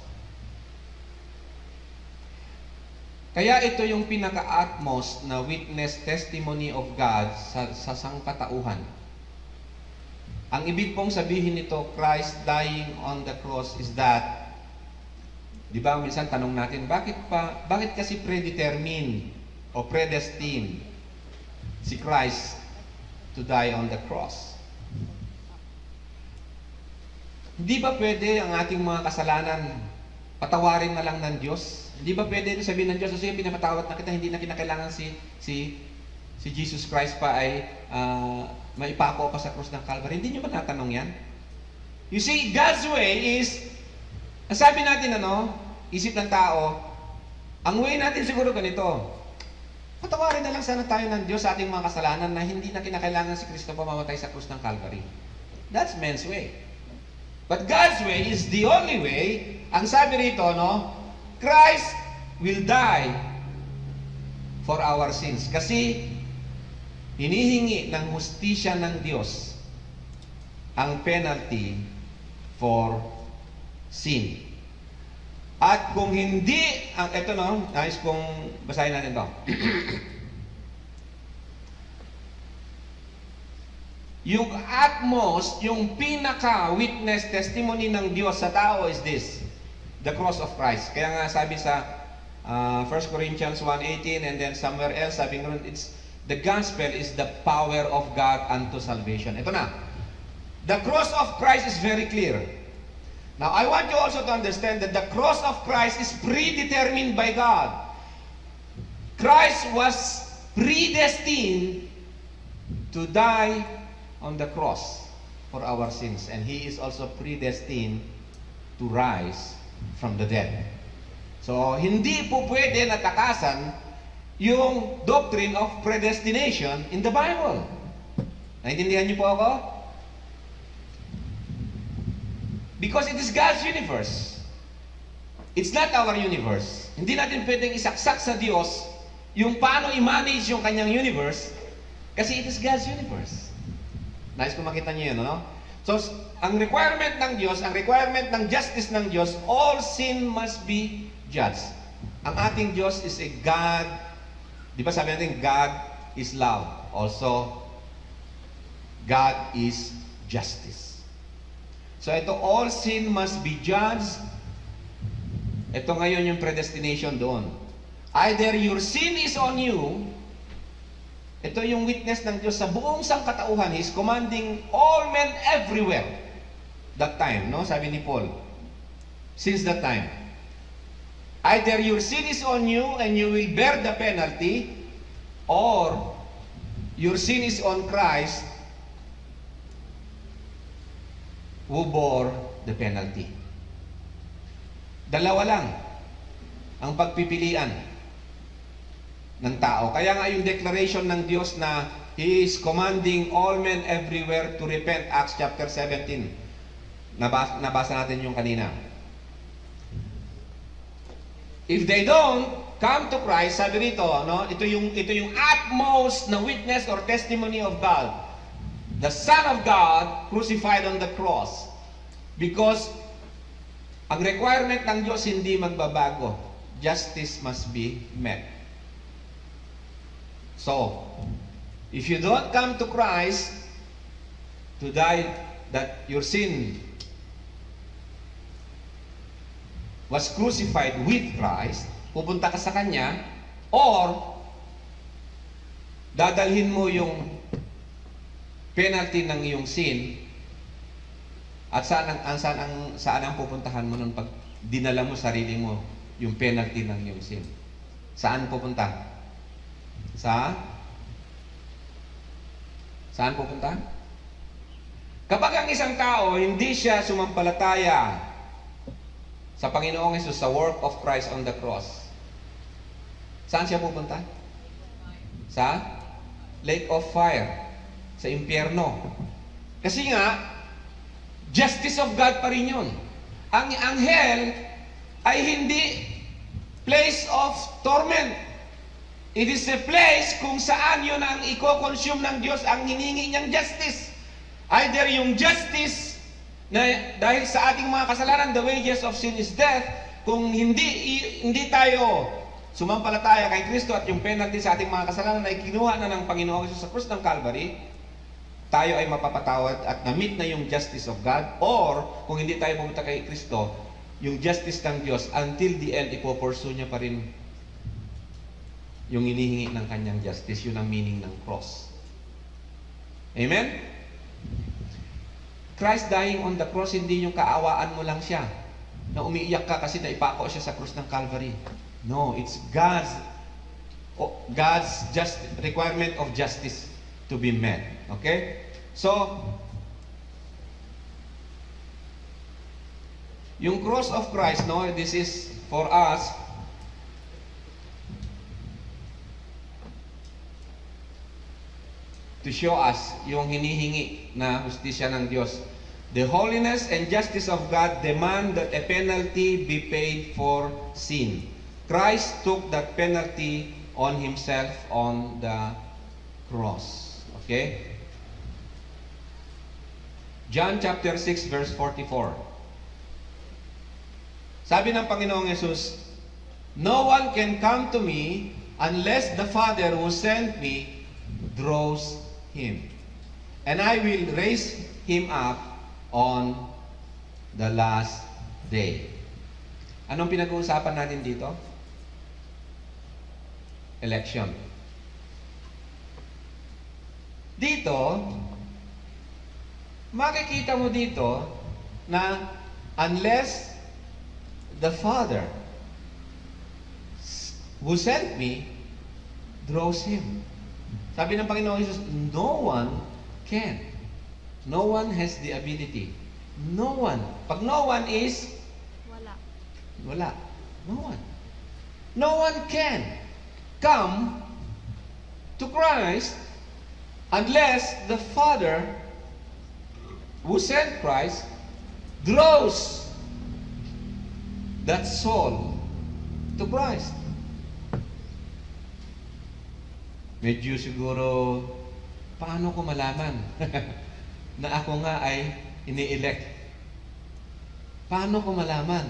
Kaya ito yung pinaka-utmost na witness testimony of God sa sangkatauhan. Ang ibig pong sabihin nito, Christ dying on the cross, is that, di ba, minsan tanong natin, bakit kasi predetermined o predestined si Christ to die on the cross? Hindi ba pwede ang ating mga kasalanan patawarin na lang ng Diyos? Hindi ba pwede sabihin ng Diyos, sige, pinapatawad na kita, hindi na kinakailangan si Jesus Christ pa ay maipako pa sa krus ng Calvary? Hindi nyo ba natanong yan? You see, God's way is, ang sabi natin, isip ng tao, ang way natin siguro ganito, patawarin na lang sana tayo ng Diyos sa ating mga kasalanan na hindi na kinakailangan si Kristo pa mamatay sa krus ng Calvary. That's man's way. But God's way is the only way. Ang sabi rito, Christ will die for our sins. Kasi hinihingi ng hustisya ng Diyos ang penalty for sin. At kung hindi, ito nais kong basahin natin to. Yung utmost, yung pinaka-witness testimony ng Diyos sa tao is this, the cross of Christ. Kaya nga sabi sa 1 Corinthians 1:18 and then somewhere else, sabi nga it's the gospel is the power of God unto salvation. Ito na. The cross of Christ is very clear. Now, I want you also to understand that the cross of Christ is predetermined by God. Christ was predestined to die on the cross for our sins. And He is also predestined to rise from the dead. So, hindi po pwede natakasan yung doctrine of predestination in the Bible. Naintindihan niyo po ako? Because it is God's universe. It's not our universe. Hindi natin pwedeng isaksak sa Diyos yung paano i-manage yung kanyang universe kasi it is God's universe. Nice kung makita niyo yun, no? So, ang requirement ng Diyos, ang requirement ng justice ng Diyos, all sin must be judged. Ang ating Diyos is a God, di ba sabi natin, God is love. Also, God is justice. So ito, all sin must be judged. Ito ngayon yung predestination doon. Either your sin is on you, ito yung witness ng Diyos sa buong sangkatauhan. He's commanding all men everywhere. That time, no? Sabi ni Paul. Since that time. Either your sin is on you and you will bear the penalty, or your sin is on Christ who bore the penalty. Dalawa lang ang pagpipilian ng tao. Kaya nga yung declaration ng Diyos na He is commanding all men everywhere to repent, Acts chapter 17. Nabasa natin yung kanina. If they don't come to Christ, sabi rito, no, ito yung utmost na witness or testimony of God. The Son of God crucified on the cross. Because ang requirement ng Diyos hindi magbabago. Justice must be met. So, if you don't come to Christ to die that your sin was crucified with Christ, pupunta ka sa Kanya, or dadalhin mo yung penalty ng iyong sin, at saan ang pupuntahan mo nung pag dinala mo sarili mo yung penalty ng iyong sin? Saan pupunta? Saan pupunta? Kapag ang isang tao hindi siya sumampalataya sa Panginoong Hesus, sa work of Christ on the cross, saan siya pupunta? Sa lake of fire, sa impyerno. Kasi nga, justice of God pa rin yun. Ang hell ay hindi place of torment. It is a place kung saan yun ang i-consume ng Diyos, ang hiningi niyang justice. Either yung justice na dahil sa ating mga kasalanan, the wages of sin is death. Kung hindi tayo sumampalataya kay Kristo at yung penalty sa ating mga kasalanan ay kinuha na ng Panginoong Hesus sa krus ng Calvary, tayo ay mapapatawad at na-meet na yung justice of God. Or, kung hindi tayo pumunta kay Kristo, yung justice ng Diyos, until the end, ipopursue niya pa rin yung inihingi ng kanyang justice. Yun ang meaning ng cross. Amen? Christ dying on the cross, hindi yung kaawaan mo lang siya, na umiiyak ka kasi naipako siya sa krus ng Calvary. No, it's God's just requirement of justice to be met. Okay? So, yung cross of Christ, no, this is for us to show us yung hinihingi na hustisya ng Diyos. The holiness and justice of God demand that a penalty be paid for sin. Christ took that penalty on Himself on the cross. Okay? John chapter 6 verse 44. Sabi ng Panginoong Yesus, "No one can come to me unless the Father who sent me draws him." and I will raise him up on the last day. Anong pinag-uusapan natin dito? Election. Dito, makikita mo dito na unless the Father who sent me draws him. Sabi ng Panginoon Jesus, no one can. No one has the ability. No one. Pag no one is, Wala. wala. No one. No one can come to Christ unless the Father who sent Christ draws that soul to Christ. Medyo siguro, paano ko malaman na ako nga ay ini-elect? Paano ko malaman?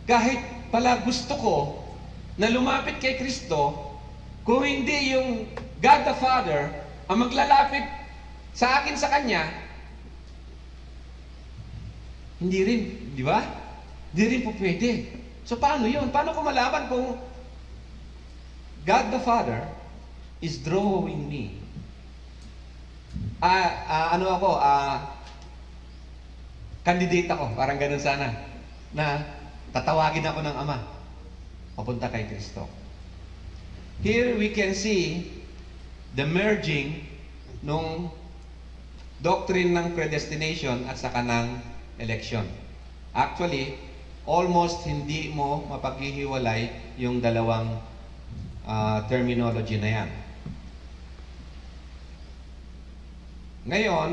Kahit pala gusto ko na lumapit kay Kristo, kung hindi yung God the Father ang maglalapit sa akin sa Kanya, hindi rin, di ba? Hindi rin po pwede. So paano yun? Paano ko malaman kung God the Father is drawing me? Candidate ako, parang ganun sana, na tatawagin ako ng Ama, papunta kay Kristo. Here we can see the merging nung doctrine ng predestination at saka ng election. Actually, almost hindi mo mapaghihiwalay yung dalawang terminology na yan. Ngayon,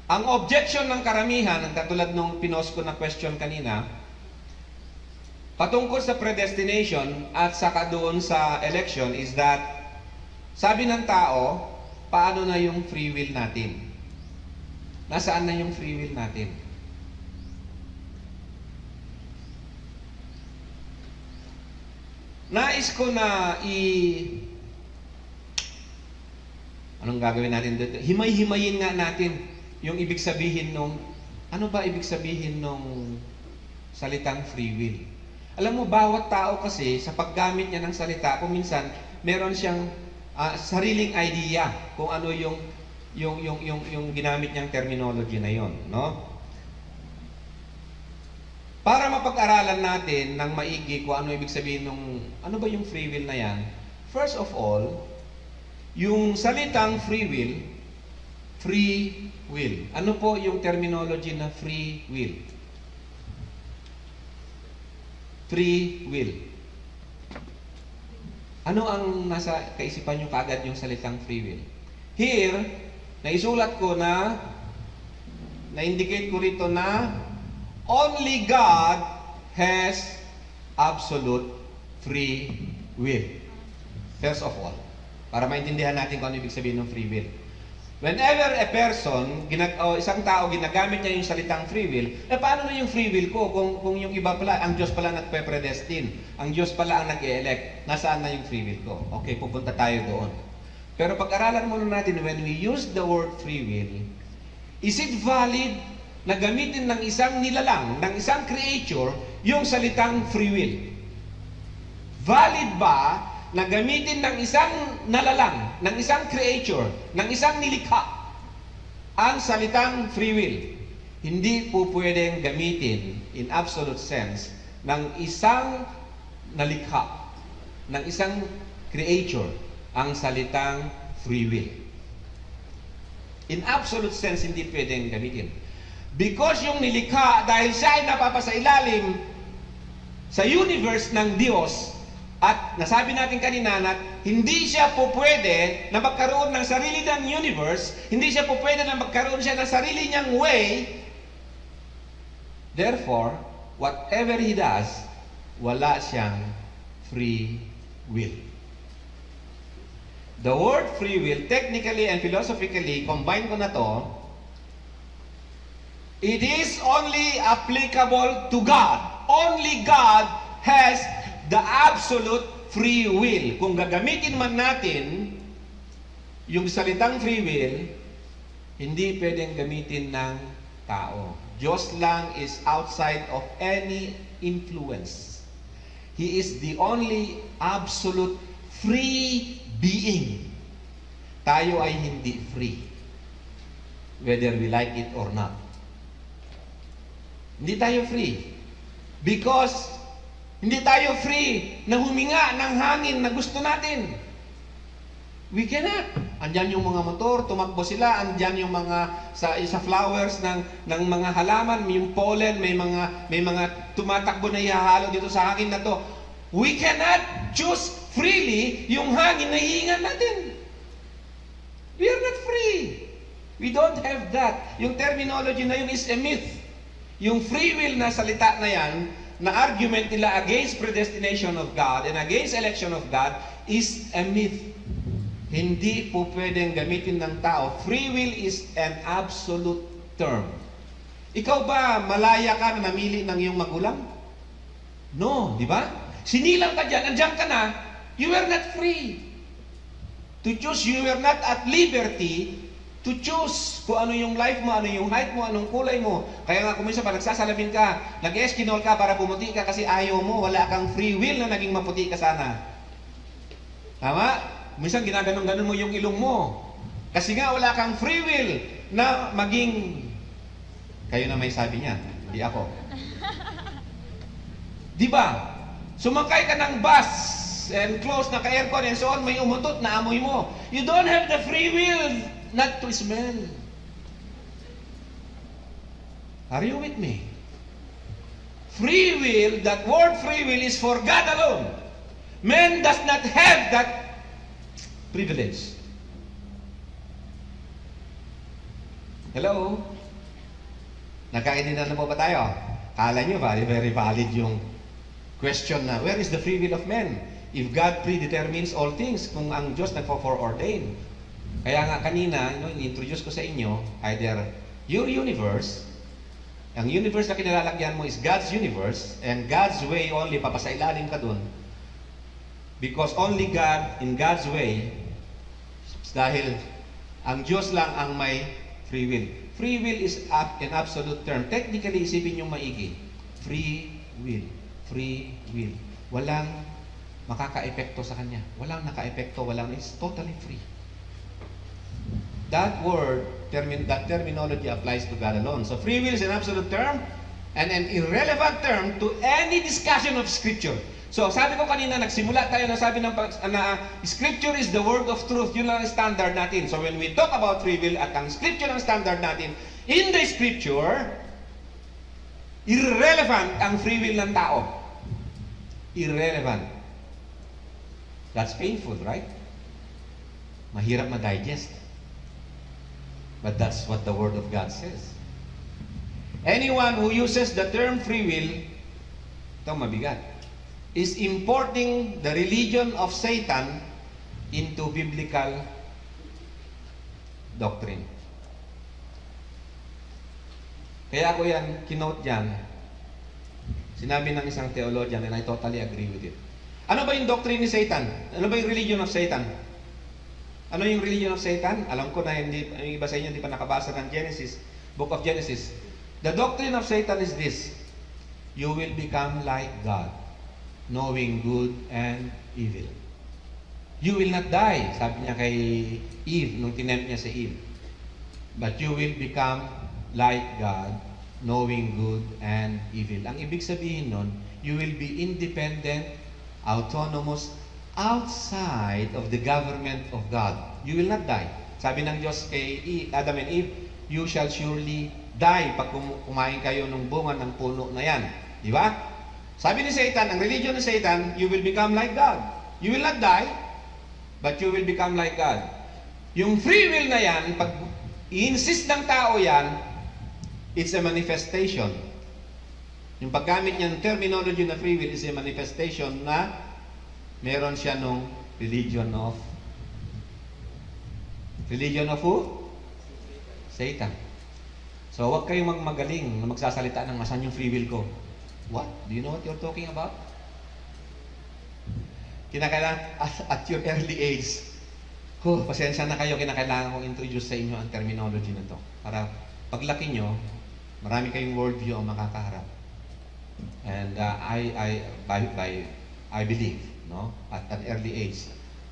ang objection ng karamihan, ang katulad nung pinost ko na question kanina, patungkol sa predestination at saka doon sa election is that, sabi ng tao, paano na yung free will natin? Nasaan na yung free will natin? Nais ko na anong gagawin natin dito? Himay-himayin nga natin yung ibig sabihin nung, ano ba ibig sabihin nung salitang free will? Alam mo, bawat tao kasi, sa paggamit niya ng salita, kung minsan, meron siyang sariling idea kung ano yung ginamit niyang terminology na yon, no? Para mapag-aralan natin ng maigi kung ano ibig sabihin nung, ano ba yung free will na yan? First of all, yung salitang free will. Ano po yung terminology na free will? Free will. Ano ang nasa kaisipan nyo kaagad yung salitang free will? Here, naisulat ko na-indicate ko rito na only God has absolute free will. First of all, para maintindihan natin kung ano ibig sabihin ng free will. Whenever a person, isang tao, ginagamit niya yung salitang free will, paano na yung free will ko kung yung iba pala, ang Diyos pala nagpe-predestine, ang Diyos pala ang nag-e-elect, nasaan na yung free will ko? Okay, pupunta tayo doon. Pero pag-aralan muna natin, when we use the word free will, is it valid na gamitin ng isang nilalang, ng isang creature, yung salitang free will? Valid ba na gamitin ng isang nalalang, ng isang creature, ng isang nilikha, ang salitang free will? Hindi po pwedeng gamitin in absolute sense ng isang nalikha, ng isang creature, ang salitang free will. In absolute sense, hindi pwedeng gamitin. Because yung nilikha, dahil siya ay napapasailalim sa universe ng Diyos, at nasabi natin kanina na hindi siya po pwede na magkaroon ng sarili ng universe, hindi siya po pwede na magkaroon siya ng sarili niyang way. Therefore, whatever He does, wala siyang free will. The word free will, technically and philosophically, combine ko na to, it is only applicable to God. Only God has the absolute free will. Kung gagamitin man natin yung salitang free will, hindi pwedeng gamitin ng tao. Diyos lang is outside of any influence. He is the only absolute free being. Tayo ay hindi free, whether we like it or not. Hindi tayo free. Because hindi tayo free na huminga ng hangin na gusto natin. We cannot. Andyan yung mga motor, tumakbo sila. Andyan yung mga sa flowers ng mga halaman, yung pollen, may mga tumatakbo na ihahalo dito sa hangin na to. We cannot choose freely yung hangin na hihingan natin. We are not free. We don't have that. Yung terminology na yun is a myth. Yung free will na salita na yan, na argument nila against predestination of God and against election of God is a myth. Hindi po pwedeng gamitin ng tao. Free will is an absolute term. Ikaw ba, malaya ka na namili ng iyong magulang? No, di ba? Sinilang ka dyan, andyan ka na, you are not free. To choose, you are not at liberty to choose kung ano yung life mo, ano yung height mo, anong kulay mo. Kaya nga kung minsan pa nagsasalamin ka, nag-eskinol ka para pumuti ka kasi ayaw mo, wala kang free will na naging maputi ka sana. Tama? Minsan ginaganon-ganon mo yung ilong mo. Kasi nga wala kang free will na maging... Kayo na may sabi niya, hindi ako. Di ba? Sumakay ka ng bus and close na ka-aircon and so on, may umutot na amoy mo. You don't have the free will not to smell. Are you with me? Free will, that word free will is for God alone. Man does not have that privilege. Hello? Nagkaintindihan na po ba tayo? Kala nyo ba, very valid yung question na, where is the free will of man? If God predetermines all things, kung ang Diyos nagpo-foreordain. Kaya nga kanina, in-introduce ko sa inyo, either your universe, ang universe na kinalalagyan mo is God's universe, and God's way only, papasailalim ka dun. Because only God, in God's way, dahil ang Diyos lang ang may free will. Free will is an absolute term. Technically, isipin yung maigi. Free will. Free will. Walang makaka-epekto sa kanya. Walang naka-epekto, walang, is totally free. That word, that terminology applies to God alone. So free will is an absolute term and an irrelevant term to any discussion of Scripture. So sabi ko kanina, nagsimula tayo na sabi na Scripture is the word of truth. Yun lang ang standard natin. So when we talk about free will at ang Scripture ang standard natin, in the Scripture, irrelevant ang free will ng tao. Irrelevant. That's painful, right? Mahirap ma-digest. But that's what the Word of God says. Anyone who uses the term free will, ito mabigat, is importing the religion of Satan into biblical doctrine. Kaya ako yan, kinote dyan, sinabi ng isang theologian, and I totally agree with it. Ano ba yung doctrine ni Satan? Ano ba yung religion of Satan? Ano yung religion of Satan? Alam ko na hindi, yung iba sa inyo hindi pa nakabasa ng Genesis, Book of Genesis. The doctrine of Satan is this: you will become like God, knowing good and evil. You will not die, sabi niya kay Eve, nung tinempt niya si Eve. But you will become like God, knowing good and evil. Ang ibig sabihin nun, you will be independent, autonomous, outside of the government of God. You will not die. Sabi ng Diyos kay Adam and Eve, you shall surely die pag kumain kayo ng bunga ng puno na yan. Di ba? Sabi ni Satan, ang religion ni Satan, you will become like God. You will not die, but you will become like God. Yung free will na yan, pag i-insist ng tao yan, it's a manifestation. Yung paggamit niya ng terminology na free will is a manifestation na meron siya nung religion of who? Satan. So, huwag kayong magmagaling na magsasalita ng asan yung free will ko. What? Do you know what you're talking about? Kinakailangan, at your early age, pasensya na kayo, kinakailangan kong introduce sa inyo ang terminology na to. Para paglaki nyo, marami kayong worldview ang makakaharap. And I believe, no, at an early age,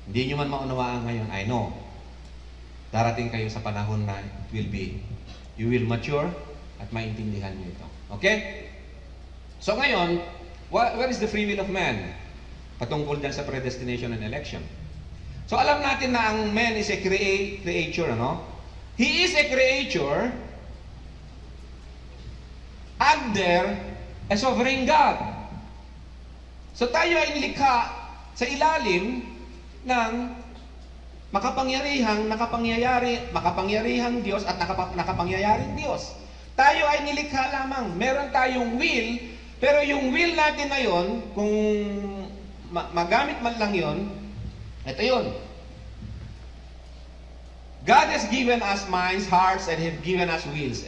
hindi nyo man maunawaan ngayon, I know, darating kayo sa panahon na it will be, you will mature at maintindihan nyo ito. Okay? So ngayon, where is the free will of man? Patungkol dyan sa predestination and election. So alam natin na ang man is a creature, ano? He is a creature under a sovereign God. So tayo ay nilikha sa ilalim ng makapangyarihang Diyos at nakapangyayaring Diyos. Tayo ay nilikha lamang. Meron tayong will, pero yung will natin na yun, kung magamit man lang yun, ito yun. God has given us minds, hearts, and has given us wills.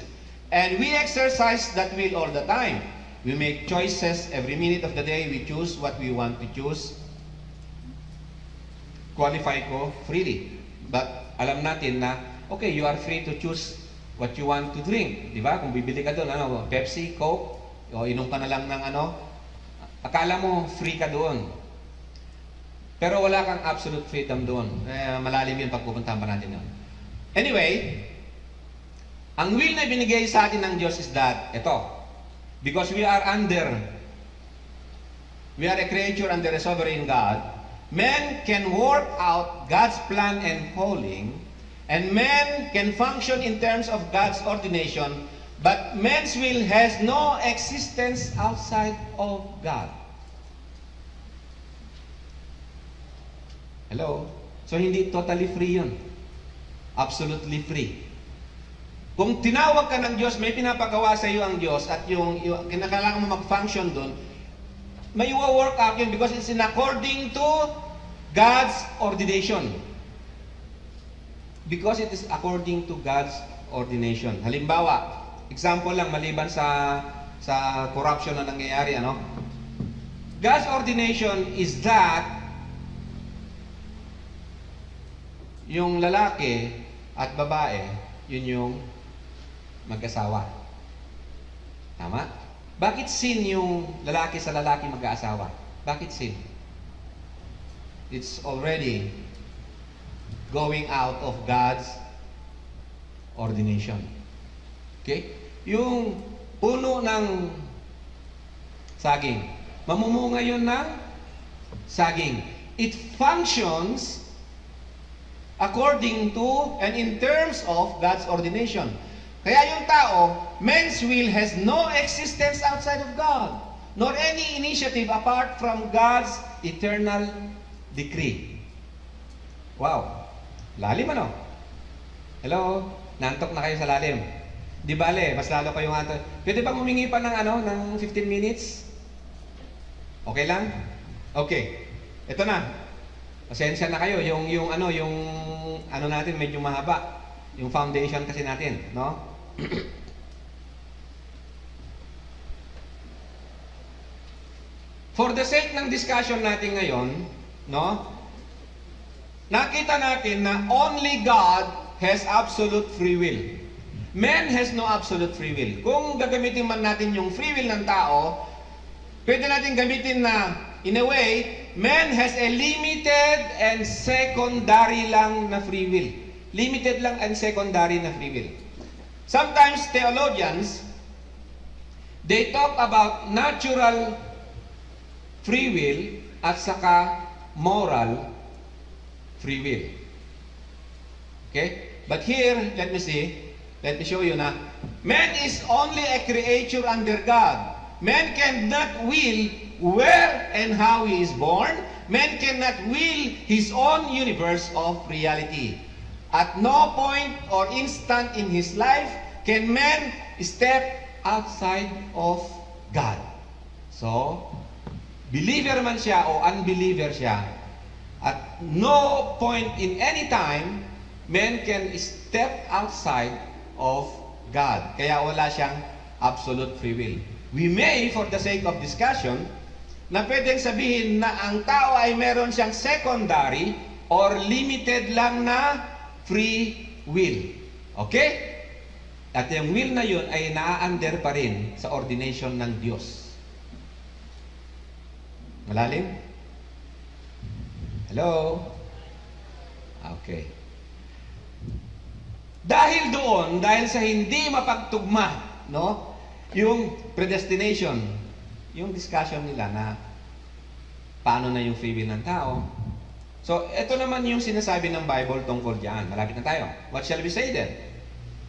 And we exercise that will all the time. We make choices every minute of the day. We choose what we want to choose. Qualify ko freely. But alam natin na, okay, you are free to choose what you want to drink. Di ba? Kung bibili ka doon, Pepsi, Coke, o inom ka na lang ng akala mo free ka doon. Pero wala kang absolute freedom doon. Malalim yun pag pupuntahan pa natin yun. Anyway, ang will na binigay sa atin ng Diyos is that, ito, because we are a creature under a sovereign God, man can work out God's plan and calling, and man can function in terms of God's ordination, but man's will has no existence outside of God. Hello? So, hindi totally free yun. Absolutely free. Kung tinawag ka ng Diyos, may pinapagawa sa iyo ang Diyos at yung kinakailangan mo mag-function doon, may work out yun because it's in according to God's ordination. Because it is according to God's ordination. Halimbawa, example lang maliban sa corruption na nangyayari, ano? God's ordination is that yung lalaki at babae, yun yung mag-asawa. Tama? Bakit sin yung lalaki sa lalaki mag-aasawa? Bakit sin? It's already going out of God's ordination. Okay? Yung puno ng saging, mamumunga yun ng saging. It functions according to and in terms of God's ordination. Kaya yung tao, man's will has no existence outside of God, nor any initiative apart from God's eternal decree. Wow! Lalim ano? Hello? Nantok na kayo sa lalim. Di bale, mas lalo kayong antok. Pwede bang humingi pa ng 15 minutes? Okay lang? Okay. Ito na. Pasensya na kayo, yung natin medyo mahaba. Yung foundation kasi natin, no? For the sake ng discussion natin ngayon, no? Nakita natin na only God has absolute free will. Man has no absolute free will. Kung gagamitin man natin yung free will ng tao, pwede natin gamitin na, in a way, man has a limited and secondary lang na free will. Limited lang and secondary na free will. Sometimes theologians, they talk about natural free will at saka moral free will. Okay? But here, let me show you na, man is only a creature under God. Man cannot will where and how he is born. Man cannot will his own universe of reality. At no point or instant in his life can man step outside of God. So, believer man siya o unbeliever siya, at no point in any time, man can step outside of God. Kaya wala siyang absolute free will. We may, for the sake of discussion, na pwedeng sabihin na ang tao ay meron siyang secondary or limited lang na free will. Okay? At yung will na yun ay naa-under pa rin sa ordination ng Diyos. Malalim? Hello? Okay. Dahil doon, dahil sa hindi mapagtugma, no? Yung predestination, yung discussion nila na paano na yung free will ng tao. So, ito naman yung sinasabi ng Bible tungkol diyan. Malapit na tayo. What shall we say then?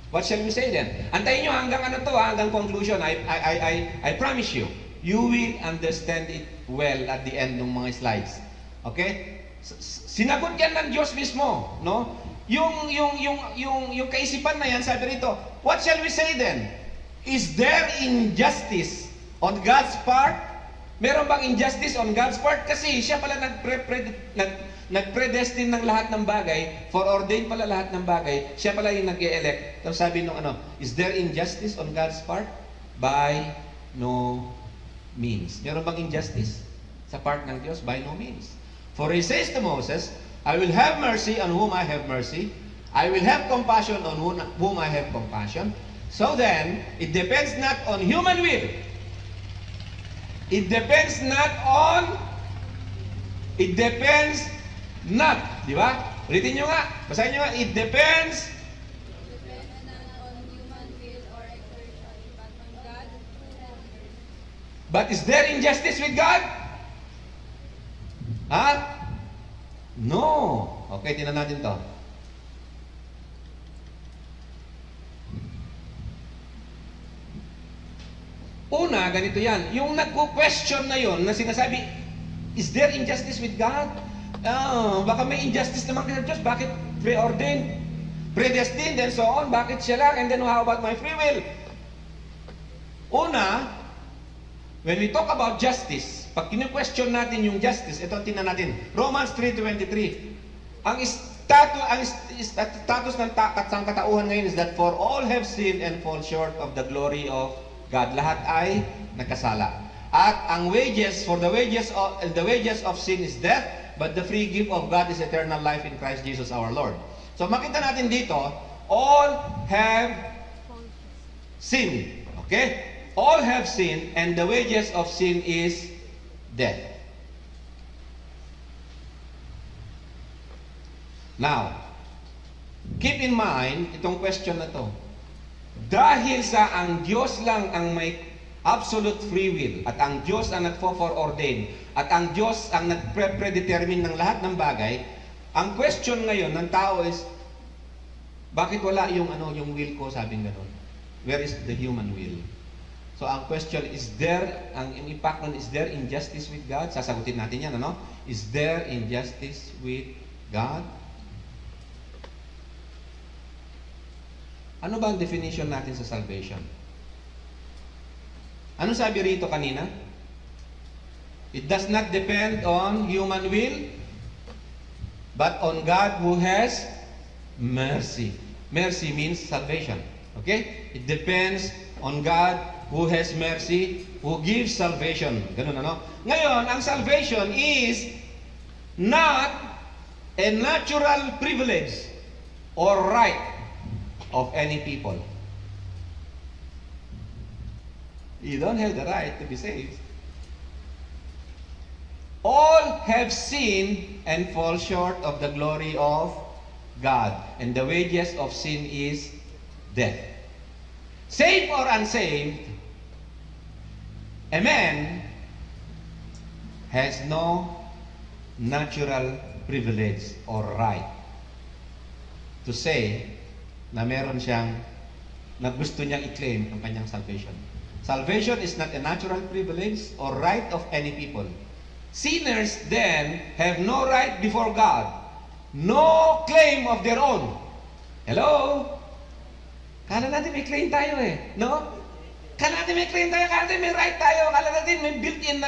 What shall we say then? Antayin nyo hanggang ano to, hanggang conclusion. I promise you, you will understand it well at the end ng mga slides. Okay? Sinagot yan ng Diyos mismo, no? Yung kaisipan na yan, sabi rito, what shall we say then? Is there injustice on God's part? Meron bang injustice on God's part? Kasi siya pala nag-predestine ng lahat ng bagay, foreordain pala lahat ng bagay, siya pala yung nag-e-elect. Tapos sabi nung is there injustice on God's part? By no means. Meron bang injustice sa part ng Diyos? By no means. For he says to Moses, I will have mercy on whom I have mercy. I will have compassion on whom I have compassion. So then, it depends not on human will. It depends not. Di ba? Ulitin nyo nga. Basahin nyo nga. It depends. Not on human will or exertion, but on God who has mercy. But is there injustice with God? Ha? No. Okay, tingnan natin to. Una, ganito yan. Yung nagko-question na yon na sinasabi, is there injustice with God? Baka may injustice naman kay Diyos. Bakit preordained, predestined, and so on? Bakit siya lang? And then how about my free will? Una, when we talk about justice, pag kinu-question natin yung justice, ito tingnan natin. Romans 3:23. Ang status ng sangkatauhan ngayon is that for all have sinned and fall short of the glory of God. Lahat ay nagkasala. At ang wages, the wages of sin is death, but the free gift of God is eternal life in Christ Jesus our Lord. So makita natin dito, all have sinned. Okay? All have sinned, and the wages of sin is death. Now, keep in mind itong question na to. Dahil sa ang Diyos lang ang may absolute free will, at ang Diyos ang nagfo-foreordain, at ang Diyos ang nagpredetermine ng lahat ng bagay, ang question ngayon ng tao is, bakit wala yung will ko, sabing gano'n? Where is the human will? So ang question is ang impact nun, is there injustice with God? Sasagutin natin yan, ano? Is there injustice with God? Ano ba ang definition natin sa salvation? Ano sabi rito kanina? It does not depend on human will, but on God who has mercy. Mercy means salvation. Okay? It depends on God who has mercy, who gives salvation. Ganun, ano? Ngayon, ang salvation is not a natural privilege or right of any people. You don't have the right to be saved. All have sinned and fall short of the glory of God, and the wages of sin is death. Saved or unsaved, a man has no natural privilege or right to say na meron siyang, na gusto niyang i-claim ang kanyang salvation. Salvation is not a natural privilege or right of any people. Sinners then have no right before God, no claim of their own. Hello? Kala natin may claim tayo no? Kala natin may claim tayo, kala natin may right tayo, kala natin may built-in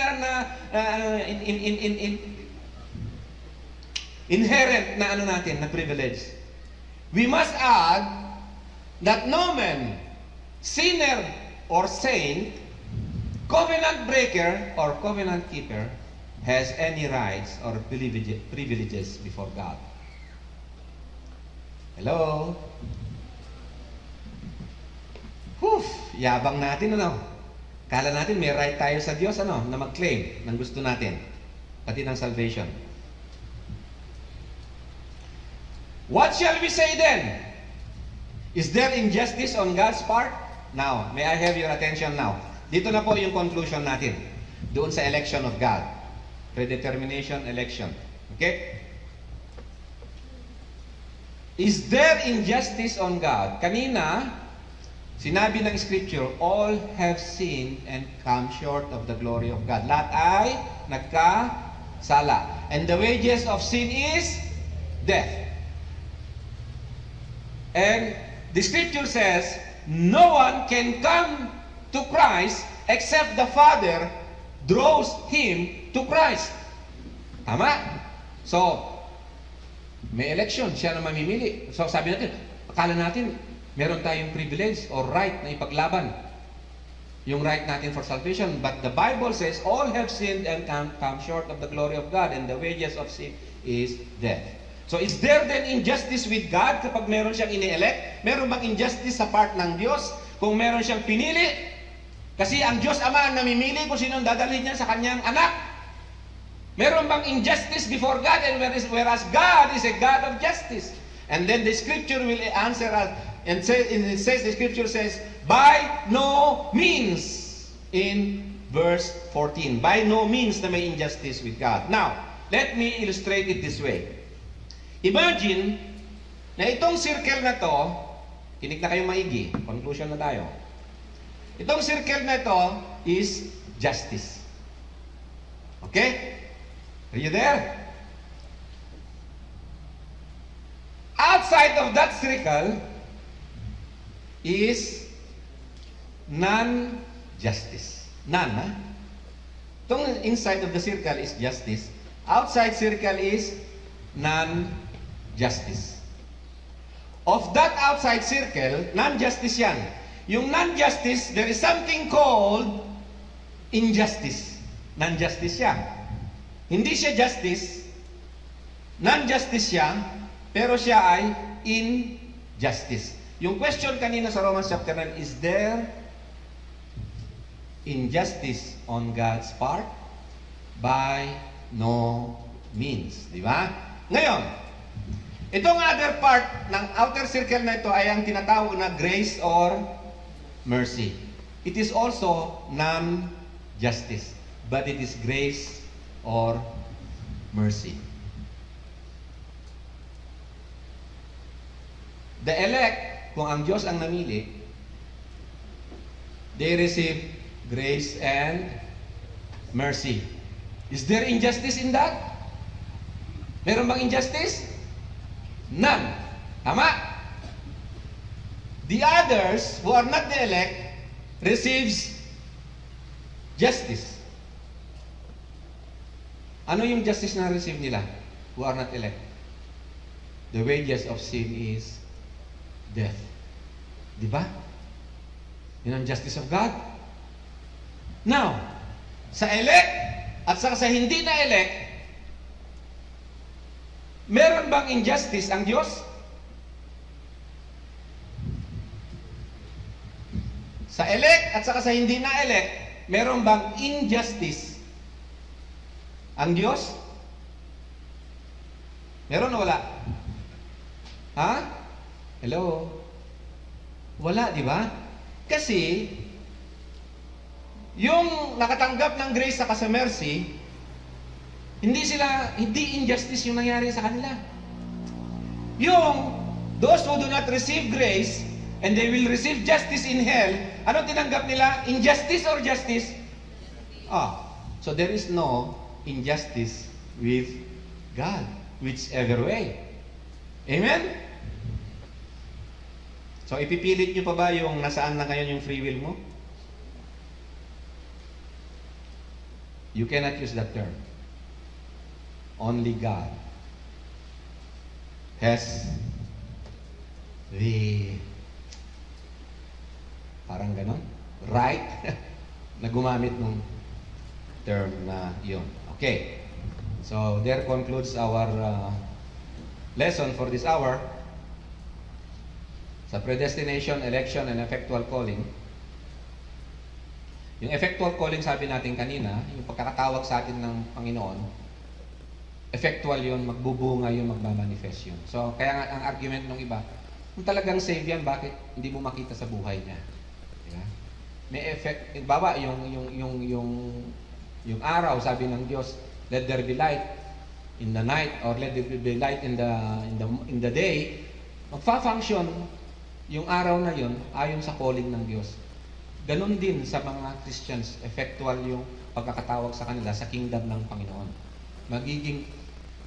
inherent na na privilege. We must add that no man, sinner or saint, covenant breaker or covenant keeper has any rights or privileges before God? Hello? Yabang natin, ano? Kala natin may right tayo sa Diyos, ano? Na mag-claim ng gusto natin. Pati ng salvation. What shall we say then? Is there injustice on God's part? Now, may I have your attention now? Dito na po yung conclusion natin. Doon sa election of God. Predetermination election. Okay? Is there injustice on God? Kanina, sinabi ng Scripture, all have sinned and come short of the glory of God. Lahat ay nagkasala. And the wages of sin is death. And the Scripture says, no one can come to Christ except the Father draws him to Christ. Tama? So, may election, siya na mamimili. So, sabi natin, akala natin, meron tayong privilege or right na ipaglaban yung right natin for salvation. But the Bible says, all have sinned and come short of the glory of God, and the wages of sin is death. So, is there then injustice with God kapag meron siyang ini-elect? Meron bang injustice sa part ng Diyos kung meron siyang pinili? Kasi ang Diyos Ama ang namimili kung sinong dadalhin niya sa kanyang anak. Meron bang injustice before God? And whereas God is a God of justice. And then the Scripture will answer us. And it says, the Scripture says, by no means, in verse 14. By no means na may injustice with God. Now, let me illustrate it this way. Imagine na itong circle na to, kinig na kayong maigi, conclusion na tayo. Itong circle na ito is justice. Okay? Are you there? Outside of that circle is non-justice. None, ha? Itong inside of the circle is justice. Outside circle is non-justice. Of that outside circle, non-justice yan. Yung non-justice, there is something called injustice. Non-justice siya. Hindi siya justice, non-justice siya, pero siya ay injustice. Yung question kanina sa Romans chapter 9, is there injustice on God's part? By no means. Di ba? Ngayon, itong other part ng outer circle na ito ay ang tinatawag na grace or mercy. It is also non-justice, but it is grace or mercy. The elect, kung ang Diyos ang namili, they receive grace and mercy. Is there injustice in that? Meron bang injustice? None. Tama? The others who are not the elect receives justice. Ano yung justice na receive nila who are not elect? The wages of sin is death. Di ba? Yun ang justice of God. Now, sa elect at sa hindi na elect, meron bang injustice ang Diyos? Sa elect at saka sa hindi na elect, meron bang injustice ang Diyos? Meron o wala? Ha? Hello? Wala, di ba? Kasi, yung nakatanggap ng grace sa sa mercy, hindi injustice yung nangyari sa kanila. Yung, those who do not receive grace, and they will receive justice in hell, ano tinanggap nila? Injustice or justice? So there is no injustice with God, whichever way. Amen? So, ipipilit nyo pa ba yung nasaan na ngayon yung free will mo? You cannot use that term. Only God has the, parang ganon, right na gumamit ng term na yun. Okay. So, there concludes our lesson for this hour. Sa predestination, election, and effectual calling. Yung effectual calling, sabi natin kanina, yung pagkakatawag sa atin ng Panginoon, effectual yun, magbubunga yun, magmamanifest yun. So, kaya nga ang argument ng iba, kung talagang save yan, bakit hindi mo makita sa buhay niya? Diba? May effect, baba, yung araw, sabi ng Diyos, let there be light in the night, or let there be light in the day, magfa-function yung araw na yun ayon sa calling ng Diyos. Ganon din sa mga Christians, effectual yung pagkakatawag sa kanila sa kingdom ng Panginoon.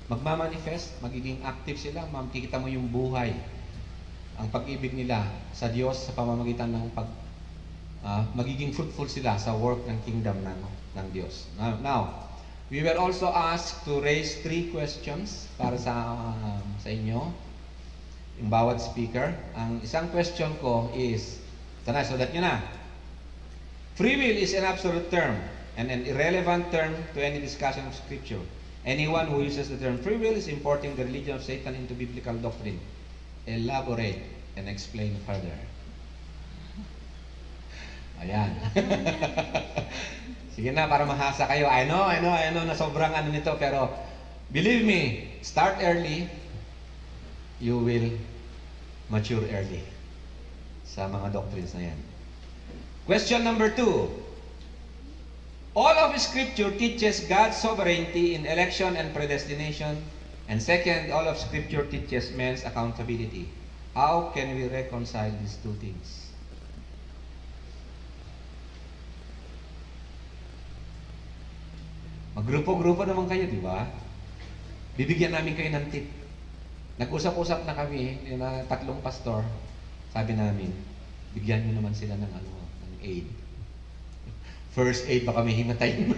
Magmamanifest, magiging active sila, makikita mo yung buhay, ang pag-ibig nila sa Diyos sa pamamagitan ng magiging fruitful sila sa work ng kingdom ng Diyos. Now, we were also asked to raise 3 questions para sa inyo, yung bawat speaker. Ang isang question ko is, sulat nyo na. Free will is an absolute term and an irrelevant term to any discussion of Scripture. Anyone who uses the term free will is importing the religion of Satan into biblical doctrine. Elaborate and explain further. Ayan. Sige na, para mahasa kayo. I know na sobrang ano nito, pero believe me, start early, you will mature early sa mga doctrines na yan. Question number 2. All of Scripture teaches God's sovereignty in election and predestination. And second, all of Scripture teaches man's accountability. How can we reconcile these two things? Magrupo-grupo naman kayo, di ba? Bibigyan namin kayo ng tip. Nag-usap-usap na kami, yung 3 pastor, sabi namin, bigyan nyo naman sila ng aid. First aid, baka may himatayin.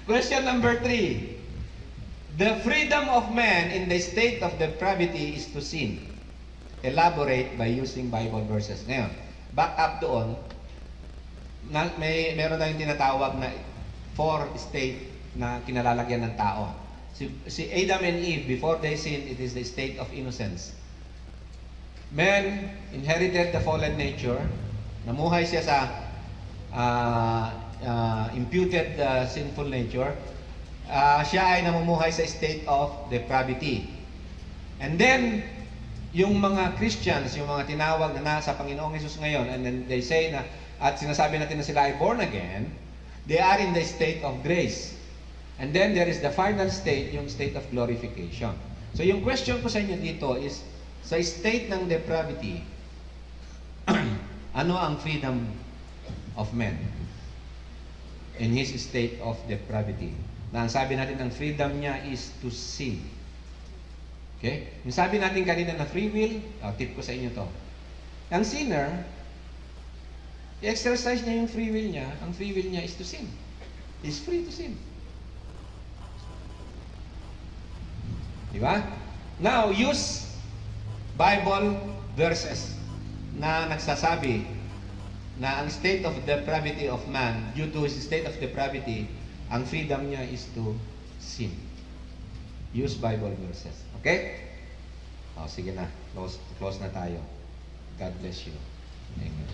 Question number 3. The freedom of man in the state of depravity is to sin. Elaborate by using Bible verses. Ngayon, back up doon, meron tayong tinatawag na 4 state na kinalalagyan ng tao. Si Adam and Eve, before they sinned, it is the state of innocence. Man inherited the fallen nature. Namuhay siya sa imputed sinful nature. Siya ay namumuhay sa state of depravity. And then, yung mga Christians, yung mga tinawag na nasa Panginoong Hesus ngayon, and then they say na, at sinasabi natin na sila ay born again, they are in the state of grace. And then there is the final state, yung state of glorification. So yung question ko sa inyo dito is, sa state ng depravity, ano ang freedom of man in his state of depravity? Na ang sabi natin, ang freedom niya is to sin. Okay? Yung sabi natin kanina na free will, tip ko sa inyo to. Ang sinner, i-exercise niya yung free will niya, ang free will niya is to sin. He's free to sin. Di ba? Now, use Bible verses na nagsasabi na ang state of depravity of man, due to his state of depravity, ang freedom niya is to sin. Use Bible verses. Okay? Sige na. Close na tayo. God bless you. Amen.